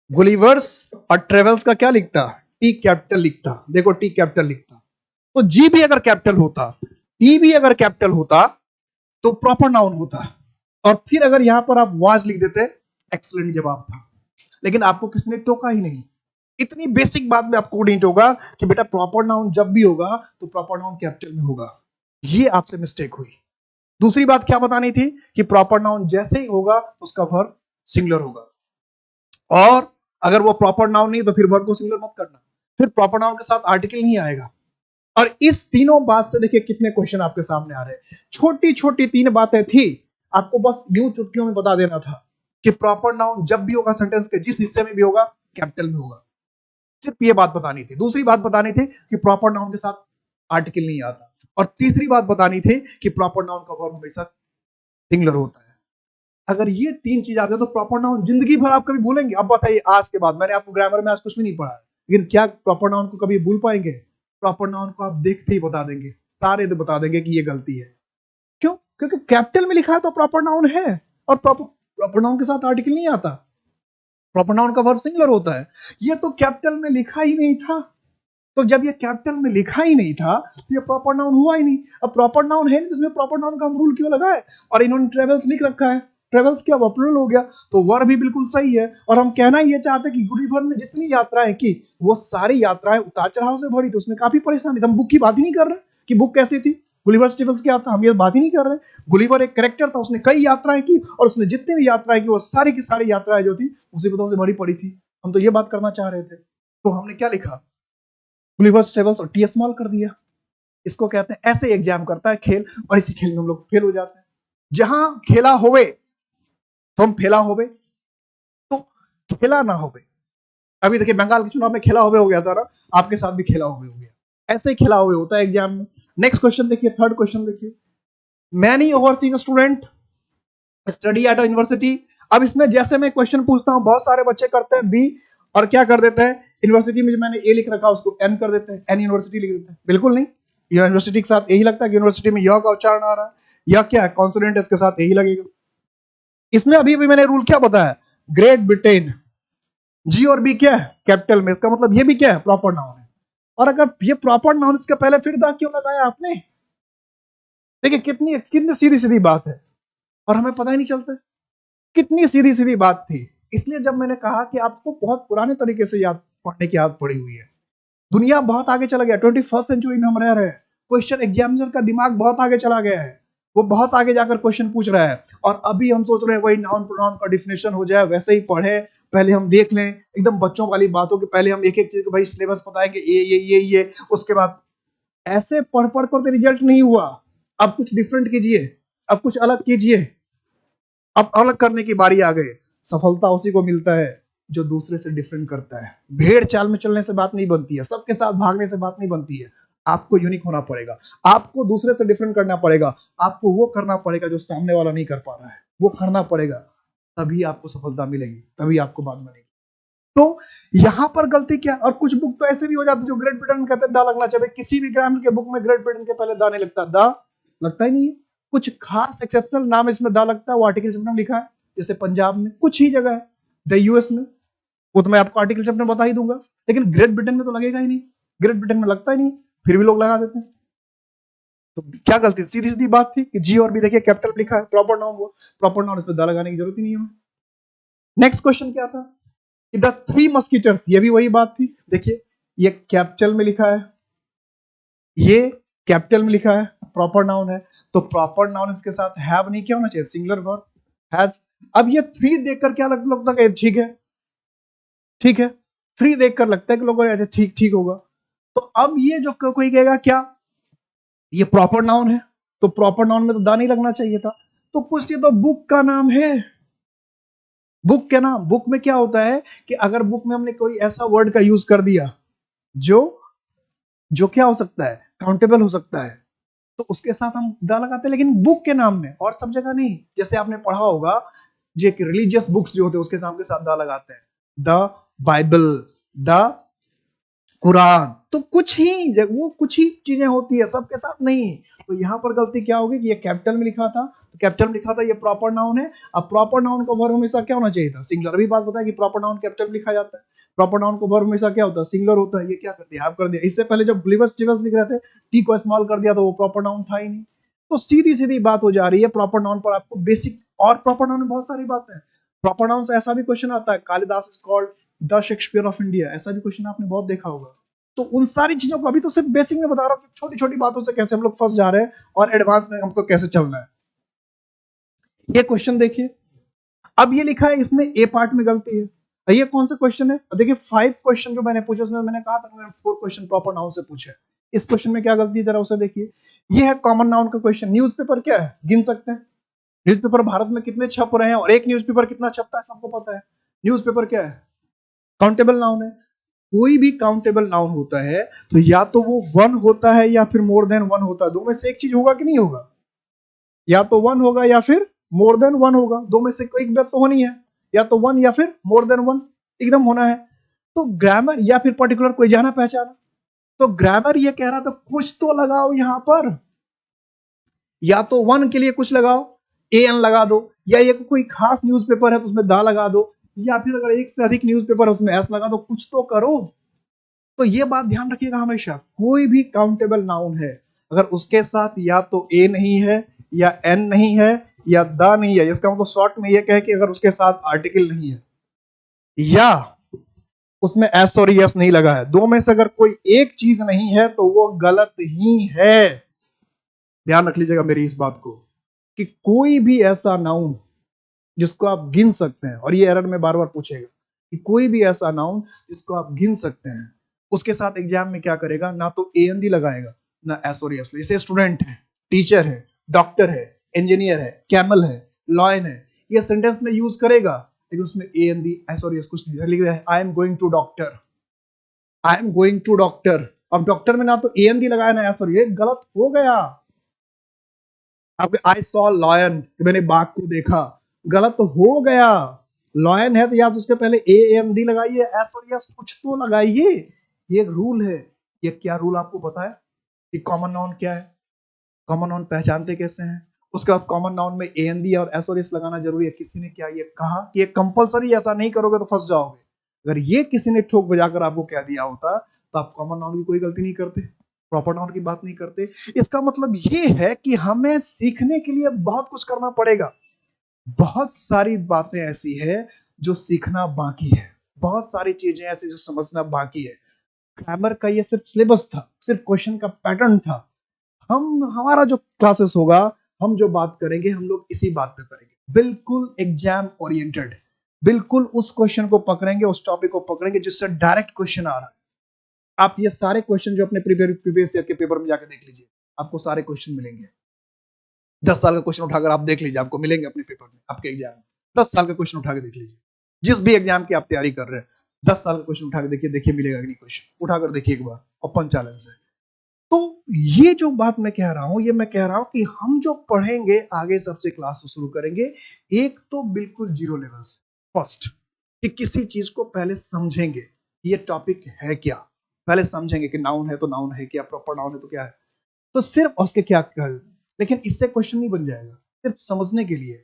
Speaker 1: गुलिवर्स और ट्रेवल्स का क्या लिखता, टी कैपिटल लिखता, देखो टी कैपिटल लिखता, तो जी भी अगर कैपिटल होता, ई भी अगर कैपिटल होता तो प्रॉपर नाउन होता, और फिर अगर यहां पर आप वाज लिख देते, एक्सीलेंट जवाब था। लेकिन आपको किसने टोका ही नहीं, इतनी बेसिक बात में आपको नहीं टोका कि बेटा प्रॉपर नाउन जब भी होगा तो प्रॉपर नाउन कैपिटल में होगा, ये आपसे मिस्टेक हुई। दूसरी बात क्या बतानी थी कि प्रॉपर नाउन जैसे ही होगा उसका वर्ब सिंगुलर होगा, और अगर वो प्रॉपर नाउन नहीं तो फिर वर्ब को सिंगुलर मत करना, फिर प्रॉपर नाउन के साथ आर्टिकल नहीं आएगा। और इस तीनों बात से देखिए कितने क्वेश्चन आपके सामने आ रहे हैं, छोटी छोटी तीन बातें थी, आपको बस यूं चुटकियों में बता देना था कि प्रॉपर नाउन जब भी होगा सेंटेंस के जिस हिस्से में भी होगा कैपिटल में होगा, सिर्फ ये बात बतानी थी। दूसरी बात बतानी थी कि प्रॉपर नाउन के साथ आर्टिकल नहीं आता, और तीसरी बात बतानी थी कि प्रॉपर नाउन का वर्ब हमेशा सिंगुलर होता है। अगर ये तीन चीज आ जाए तो प्रॉपर नाउन जिंदगी भर आप कभी भूलेंगे? अब बताइए, आज के बाद मैंने आपको ग्रामर में आज कुछ भी नहीं पढ़ा है, लेकिन क्या प्रॉपर नाउन को कभी भूल पाएंगे? प्रॉपर नाउन को आप देखते ही बता देंगे, सारे तो बता देंगे कि ये गलती है। क्यों? क्योंकि कैपिटल में लिखा है तो प्रॉपर नाउन है, और प्रॉपर नाउन के साथ आर्टिकल नहीं आता, प्रॉपर नाउन का वर्ब सिंगुलर होता है। ये तो कैपिटल में लिखा ही नहीं था, तो जब ये कैपिटल में लिखा ही नहीं था तो ये प्रॉपर नाउन हुआ ही नहीं। अब प्रॉपर नाउन है नहीं तो इसमें प्रॉपर नाउन का हम रूल क्यों लगाए? और इन्होंने ट्रेवल्स लिख रखा है, ट्रेवल्स क्या प्लुरल हो गया, तो वर्ब भी बिल्कुल सही है। और हम कहना ये चाहते कि गुलिवर ने जितनी यात्राएं की वो सारी यात्राएं उतार चढ़ाव से भरी थी, उसमें काफी परेशानी थी। हम बुक की बात ही नहीं कर रहे कि बुक कैसी थी, गुलिवर ट्रेवल्स क्या था, हम ये बात ही नहीं कर रहे। गुलिवर एक कैरेक्टर था, उसने कई यात्राएं की, और उसने जितनी भी यात्राएं की वो सारी की सारी यात्राएं जो थी मुसीबतों से भरी पड़ी थी। हम तो ये बात करना चाह रहे थे, तो हमने क्या लिखा, गुलिवर्स ट्रेवल्स और टी स्मॉल कर दिया। इसको कहते हैं, ऐसे एग्जाम करता है खेल, और इसी खेल में हम लोग फेल हो जाते हैं। जहां खेला होवे तो हम फेला होवे, तो खेला ना होवे। अभी देखिए बंगाल के चुनाव में खेला होवे हो गया था ना, आपके साथ भी खेला होवे हो गया, ऐसे ही खेला होवे होता है एग्जाम में। नेक्स्ट क्वेश्चन देखिए, थर्ड क्वेश्चन देखिए, many overseas student study eight university. अब इसमें जैसे मैं क्वेश्चन पूछता हूं बहुत सारे बच्चे करते हैं बी, और क्या कर देते हैं, यूनिवर्सिटी में मैंने ए लिख रखा उसको एन कर देते हैं, एन यूनिवर्सिटी लिख देते हैं। बिल्कुल नहीं, यूनिवर्सिटी के साथ यही लगता है कि यूनिवर्सिटी में य का उच्चारण आ रहा है, या क्या है कॉन्सोनेंट, इसके साथ यही लगेगा। इसमें अभी भी मैंने रूल क्या बताया, ग्रेट ब्रिटेन, जी और बी क्या है कैपिटल में, इसका मतलब ये भी क्या है प्रॉपर नाउन है। और अगर ये प्रॉपर नाउन इसके पहले फिर दा क्यों लगाया आपने? देखिए कितनी कितनी सीधी सीधी बात है, और हमें पता ही नहीं चलता कितनी सीधी सीधी बात थी। इसलिए जब मैंने कहा कि आपको बहुत पुराने तरीके से याद पढ़ने की आदत पड़ी हुई है, दुनिया बहुत आगे चला गया, 21st सेंचुरी में हम रह रहे हैं, क्वेश्चन एग्जामिनर का दिमाग बहुत आगे चला गया है, वो बहुत आगे जाकर क्वेश्चन पूछ रहा है। और अभी हम सोच रहे हैं वही नाउन प्रोनाउन का डिफिनेशन हो जाए, वैसे ही पढ़े, पहले हम देख लें एकदम बच्चों वाली बातों के, पहले हम एक एक चीज को भाई सिलेबस बताएंगे ये, उसके बाद ऐसे पढ़ पढ़ कर रिजल्ट नहीं हुआ। अब कुछ डिफरेंट कीजिए, अब कुछ अलग कीजिए, अब अलग करने की बारी आ गई। सफलता उसी को मिलता है जो दूसरे से डिफरेंट करता है। भेड़ चाल में चलने से बात नहीं बनती है, सबके साथ भागने से बात नहीं बनती है। आपको यूनिक होना पड़ेगा, आपको दूसरे से डिफरेंट करना पड़ेगा, आपको वो करना पड़ेगा जो सामने वाला नहीं कर पा रहा है, वो करना पड़ेगा, तभी आपको सफलता मिलेगी, तभी आपको बात बनेगी। तो यहां पर गलती क्या, और कुछ बुक तो ऐसे भी हो जाते जो ग्रेट ब्रिटेन कहते हैं दा लगना चाहिए, किसी भी ग्रामर के बुक में ग्रेट ब्रिटेन के पहले दा नहीं लगता, दा लगता ही नहीं है। कुछ खास एक्सेप्शनल नाम इसमें दा लगता है, वो आर्टिकल चैप्टर में लिखा है, जैसे पंजाब में कुछ ही जगह है, द यूएस में, वो तो मैं आपको आर्टिकल चैप्टर में बता ही दूंगा, लेकिन ग्रेट ब्रिटेन में तो लगेगा ही नहीं, ग्रेट ब्रिटेन में लगता ही नहीं, फिर भी लोग लगा देते हैं। तो क्या गलती, सीधी सीधी बात थी कि जी और बी देखिए कैपिटल लिखा है, प्रॉपर नाउन, वो प्रॉपर नाउन, इसमें दा लगाने की जरूरत ही नहीं है। नेक्स्ट क्वेश्चन क्या था, द थ्री मस्कीटर्स, ये भी वही बात थी। देखिए ये कैपिटल में लिखा है, ये कैपिटल में लिखा है, प्रॉपर नाउन है, तो प्रॉपर नाउन इसके साथ हैव नहीं क्या होना चाहिए, सिंगुलर वर्ब हैज। अब ये 3 देखकर क्या लगता है? ठीक है, ठीक है, 3 देखकर लगता है कि लोगों को अच्छा ठीक ठीक होगा। तो अब ये जो कोई कहेगा क्या ये प्रॉपर नाउन है, तो प्रॉपर नाउन में तो दा नहीं लगना चाहिए था। तो पूछिए तो बुक का नाम है, बुक क्या नाम, बुक में क्या होता है कि अगर बुक में हमने कोई ऐसा वर्ड का यूज कर दिया जो जो क्या हो सकता है, काउंटेबल हो सकता है, तो उसके साथ हम दा लगाते हैं, लेकिन बुक के नाम में और सब जगह नहीं। जैसे आपने पढ़ा होगा जो रिलीजियस बुक्स जो होते हैं उसके साथ दा लगाते हैं, द बाइबल, द कुरान। तो कुछ ही चीजें होती है, सबके साथ नहीं। तो यहां पर गलती क्या होगी कि ये कैपिटल में लिखा था, तो कैपिटल में लिखा था, ये प्रॉपर नाउन है। अब प्रॉपर नाउन का वर्ब हमेशा क्या होना चाहिए था? सिंगुलर। अभी बात बताया कि प्रॉपर नाउन कैपिटल में लिखा जाता है, प्रॉपर नाउन का वर्ब हमेशा क्या होता है? सिंगुलर होता है। ये क्या कर दिया, आप कर दिया। इससे पहले जब ग्लिवर्स टिवर्स लिख रहे थे, टी को स्मॉल कर दिया, तो वो प्रॉपर नाउन था ही नहीं। तो सीधी सीधी बात हो जा रही है प्रॉपर नाउन पर आपको बेसिक। और प्रॉपर नाउन में बहुत सारी बातें हैं। प्रॉपर नाउन से ऐसा भी क्वेश्चन आता है, Kalidas is called the Shakespeare of India, ऐसा भी क्वेश्चन आपने बहुत देखा होगा। तो उन सारी चीजों को अभी तो सिर्फ बेसिक में बता रहा हूं कि छोटी छोटी बातों से कैसे हम लोग फंस जा रहे हैं और एडवांस में हमको कैसे चलना है। ये क्वेश्चन देखिए, अब ये लिखा है इसमें ए पार्ट में गलती है। ये कौन सा क्वेश्चन है? देखिए 5 क्वेश्चन जो मैंने पूछे उसमें मैंने कहा था मैंने 4 क्वेश्चन प्रॉपर नाउन से पूछे। इस क्वेश्चन में क्या गलती है जरा उसे देखिए। ये है कॉमन नाउन का क्वेश्चन। न्यूज़पेपर क्या है, गिन सकते हैं? न्यूज़पेपर भारत में कितने छप रहे हैं और एक न्यूज़पेपर कितना छपता है सबको पता है। न्यूज़पेपर क्या है? काउंटेबल नाउन है। कोई भी काउंटेबल नाउन होता है तो या तो वो 1 होता है या फिर मोर देन 1 होता है। दो में से एक चीज होगा कि नहीं होगा? या तो 1 होगा या फिर मोर देन 1 होगा। दो में से कोई बात तो होनी है, या तो 1 या फिर मोर देन 1 एकदम होना है। तो ग्रामर या फिर पर्टिकुलर कोई जाना पहचाना। तो ग्रामर ये कह रहा था कुछ तो लगाओ यहां पर, या तो 1 के लिए कुछ लगाओ, एन लगा दो, या ये कोई खास न्यूज़पेपर है तो उसमें दा लगा दो, या फिर अगर एक से अधिक न्यूज़पेपर है उसमें एस लगा दो। कुछ तो करो। तो ये बात ध्यान रखिएगा हमेशा, कोई भी काउंटेबल नाउन है अगर उसके साथ या तो ए नहीं है, या एन नहीं है, या द नहीं है, इसका मतलब शॉर्ट में ये कहे कि अगर उसके साथ आर्टिकल नहीं है या उसमें एस और यस नहीं लगा है, दो में से अगर कोई एक चीज नहीं है तो वो गलत ही है। ध्यान रख लीजिएगा मेरी इस बात को कि कोई भी ऐसा नाउन जिसको आप गिन सकते हैं, और ये एरर में बार बार पूछेगा कि कोई भी ऐसा नाउन जिसको आप गिन सकते हैं, उसके साथ एग्जाम में क्या करेगा? ना तो ए एन डी लगाएगा ना एस और एस। जैसे स्टूडेंट है, टीचर है, डॉक्टर है, इंजीनियर है, कैमल है, लॉयन है, ये सेंटेंस में यूज करेगा, लेकिन उसमें ए एन डी एस और एस कुछ नहीं लिख रहा है। I am going to doctor, I am going to doctor. अब डॉक्टर में ना तो ए एन डी लगाया ना एस और, ये गलत हो गया। आपके आई सॉ लॉयन, मैंने बाघ को देखा, गलत हो गया। लॉयन है तो या तो उसके पहले ए एम डी लगाइए, एस और एस कुछ तो लगाइए। ये एक रूल है। ये क्या रूल आपको पता है कि कॉमन नाउन क्या है? कॉमन नाउन पहचानते कैसे हैं? उसके बाद कॉमन नाउन में ए एन डी और एस और एस लगाना जरूरी है। किसी ने क्या ये कहा कि ये कंपलसरी, ऐसा नहीं करोगे तो फंस जाओगे। अगर ये किसी ने ठोक बजाकर आपको कह दिया होता तो आप कॉमन नाउन की कोई गलती नहीं करते, प्रॉपर नाउन की बात नहीं करते। इसका मतलब ये है कि हमें सीखने के लिए बहुत कुछ करना पड़ेगा। बहुत सारी बातें ऐसी है जो सीखना बाकी है, बहुत सारी चीजें ऐसी जो समझना बाकी है। ग्रामर का ये सिर्फ सिलेबस था, सिर्फ क्वेश्चन का पैटर्न था। हमारा जो क्लासेस होगा, हम जो बात करेंगे, हम लोग इसी बात पे करेंगे, बिल्कुल एग्जाम ओरिएंटेड। बिल्कुल उस क्वेश्चन को पकड़ेंगे, उस टॉपिक को पकड़ेंगे जिससे डायरेक्ट क्वेश्चन आ रहा है। आप ये सारे क्वेश्चन जो अपने प्रीवियस ईयर के पेपर में जाकर देख लीजिए, आपको सारे क्वेश्चन मिलेंगे। 10 साल का क्वेश्चन उठाकर आप देख लीजिए, आपको मिलेंगे अपने पेपर में, आपके एग्जाम में। 10 साल का क्वेश्चन उठा के देख लीजिए, जिस भी एग्जाम की आप तैयारी कर रहे हैं, 10 साल का क्वेश्चन उठा के देखिए, देखिए मिलेगा कि नहीं। क्वेश्चन उठाकर देखिए एक बार, ओपन चैलेंज है। तो ये जो बात मैं कह रहा हूं, ये मैं कह रहा हूं कि हम जो पढ़ेंगे आगे सबसे क्लास शुरू करेंगे, एक तो बिल्कुल जीरो लेवल से। फर्स्ट कि किसी चीज को पहले समझेंगे, ये टॉपिक है क्या, पहले समझेंगे कि नाउन है तो नाउन है क्या, प्रॉपर नाउन है तो क्या है। तो सिर्फ उसके क्या कर, लेकिन इससे क्वेश्चन नहीं बन जाएगा। सिर्फ समझने के लिए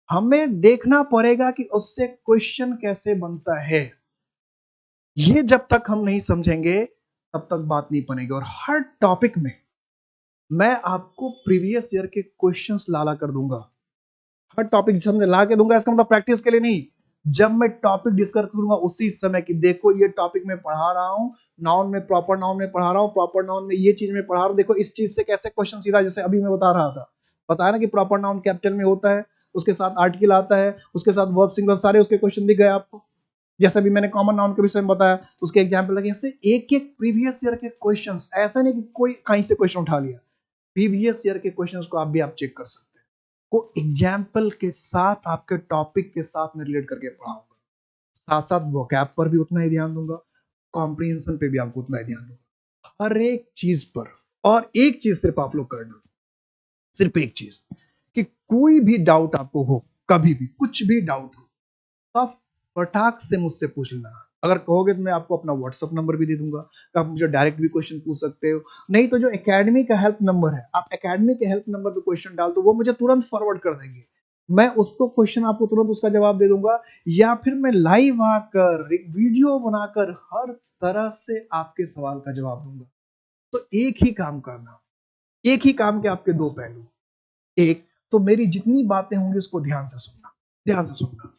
Speaker 1: हमें देखना पड़ेगा कि उससे क्वेश्चन कैसे बनता है। ये जब तक हम नहीं समझेंगे तब तक बात नहीं बनेगी। और हर टॉपिक में मैं आपको प्रीवियस ईयर के क्वेश्चंस लाला कर दूंगा। हर टॉपिक जब मैं ला के दूंगा, इसका मतलब प्रैक्टिस के लिए नहीं, जब मैं टॉपिक डिस्कस करूंगा उसी समय कि देखो ये टॉपिक में पढ़ा रहा हूं, नाउन में, प्रॉपर नाउन में पढ़ा रहा हूं, प्रॉपर नाउन में ये चीज में पढ़ा रहा हूं, देखो इस चीज से कैसे क्वेश्चन सीधा, जैसे अभी मैं बता रहा था, बताया ना कि प्रॉपर नाउन कैपिटल में होता है, उसके साथ आर्टिकल आता है, उसके साथ वर्ब सिंगुलर, सारे उसके क्वेश्चन दिख गए आपको। जैसा भी मैंने कॉमन नाउन के विषय में बताया तो उसके एग्जाम्पल लगे। ऐसे एक एक प्रीवियस ईयर के क्वेश्चंस, ऐसा नहीं कि कोई कहीं से क्वेश्चन उठा लिया, प्रीवियस ईयर के क्वेश्चंस को आप चेक कर सकते हैं। को एग्जाम्पल के साथ आपके टॉपिक के साथ में रिलेट करके पढ़ाऊंगा, साथ साथ वोकैब पर भी उतना ही ध्यान दूंगा, कॉम्प्रिहेंशन पे भी आपको उतना ही ध्यान दूंगा, हर एक चीज पर। और एक चीज सिर्फ आप लोग करना, सिर्फ एक चीज, कि कोई भी डाउट आपको हो, कभी भी कुछ भी डाउट हो तो आप फटाक से मुझसे पूछ लेना। अगर कहोगे तो मैं आपको अपना व्हाट्सअप नंबर भी दे दूंगा, तो आप मुझे डायरेक्ट भी क्वेश्चन पूछ सकते हो। नहीं तो जो एकेडमी का हेल्प नंबर है, आप एकेडमी के हेल्प नंबर पे क्वेश्चन डाल दो, वो मुझे तुरंत फॉरवर्ड कर देंगे, मैं उसको क्वेश्चन आपको तुरंत उसका जवाब दे दूंगा। या फिर मैं लाइव आकर एक वीडियो बनाकर हर तरह से आपके सवाल का जवाब दूंगा। तो एक ही काम करना, एक ही काम के आपके दो पहलू। एक तो मेरी जितनी बातें होंगी उसको ध्यान से सुनना, ध्यान से सुनना।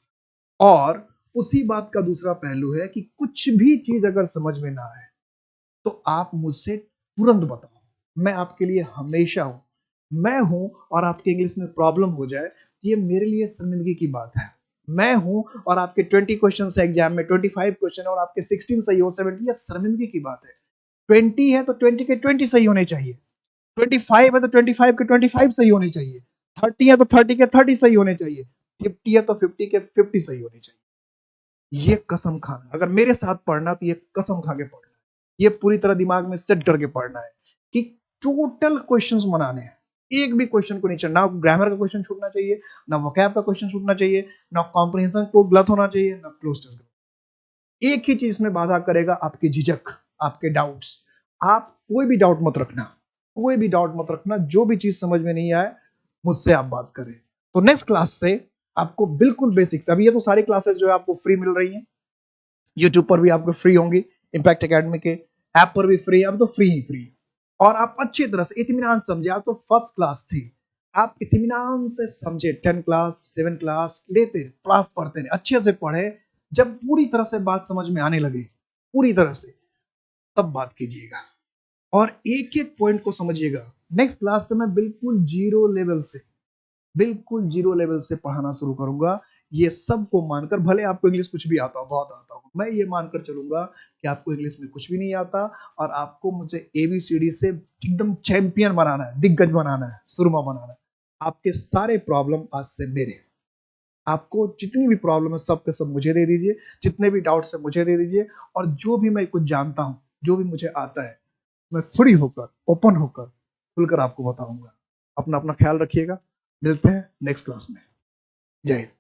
Speaker 1: और उसी बात का दूसरा पहलू है कि कुछ भी चीज अगर समझ में ना आए तो आप मुझसे तुरंत बताओ, मैं आपके लिए हमेशा हूं। मैं हूं और आपके इंग्लिश में प्रॉब्लम हो जाए तो ये मेरे लिए शर्मिंदगी की बात है। मैं हूं और आपके 20 क्वेश्चन है एग्जाम में, 25 क्वेश्चन है और आपके 16 सही हो, 70, ये शर्मिंदगी की बात है। 20 है तो 20 के 20 सही होने चाहिए, 25 है तो 25 के 25 सही होने चाहिए, 30 है तो 30 के 30 सही होने चाहिए, 50 है तो 50 के 50 सही होने चाहिए। ये कसम खाना, अगर मेरे साथ पढ़ना तो ये कसम खा के पढ़ना है, ये पूरी तरह दिमाग में सेट करके पढ़ना है कि टोटल क्वेश्चंस बनाने हैं, एक भी क्वेश्चन को नहीं छोड़ना, ना ग्रामर का क्वेश्चन छूटना चाहिए, ना वोकैब का क्वेश्चन छूटना चाहिए, ना कॉम्प्रिहेंशन को गलत होना चाहिए, ना क्लोज टेस्ट। एक ही चीज में बाधा करेगा, आपकी झिझक, आपके डाउट्स। आप कोई भी डाउट मत रखना, कोई भी डाउट मत रखना, जो भी चीज समझ में नहीं आए मुझसे आप बात करें। तो नेक्स्ट क्लास से आपको बिल्कुल बेसिक्स, अभी ये तो सारी क्लासेस जो है आपको फ्री मिल रही हैं, यूट्यूब पर भी आपको फ्री होंगी, इंपैक्ट एकेडमी के ऐप पर भी फ्री है, अब तो फ्री ही फ्री। और आप अच्छी तरह से इत्मीनान समझे, आप तो फर्स्ट क्लास थी, आप इत्मीनान से समझे, 10 क्लास 7 क्लास लेते क्लास पढ़ते रहे, अच्छे से पढ़े, जब पूरी तरह से बात समझ में आने लगे पूरी तरह से, तब बात कीजिएगा और एक एक पॉइंट को समझिएगा। नेक्स्ट क्लास से मैं बिल्कुल जीरो लेवल से, बिल्कुल जीरो लेवल से पढ़ाना शुरू करूंगा। ये सब को मानकर, भले आपको इंग्लिश कुछ भी आता हो, बहुत आता हो, मैं ये मानकर चलूंगा कि आपको इंग्लिश में कुछ भी नहीं आता और आपको मुझे एबीसीडी से एकदम चैंपियन बनाना है, दिग्गज बनाना है, सुरमा बनाना है। आपके सारे प्रॉब्लम आज से मेरे, आपको जितनी भी प्रॉब्लम है सब के सब मुझे दे दीजिए, जितने भी डाउट्स है मुझे दे दीजिए, और जो भी मैं कुछ जानता हूं, जो भी मुझे आता है, मैं फ्री होकर, ओपन होकर, खुलकर आपको बताऊंगा। अपना अपना ख्याल रखिएगा, मिलते हैं नेक्स्ट क्लास में। जय हिंद।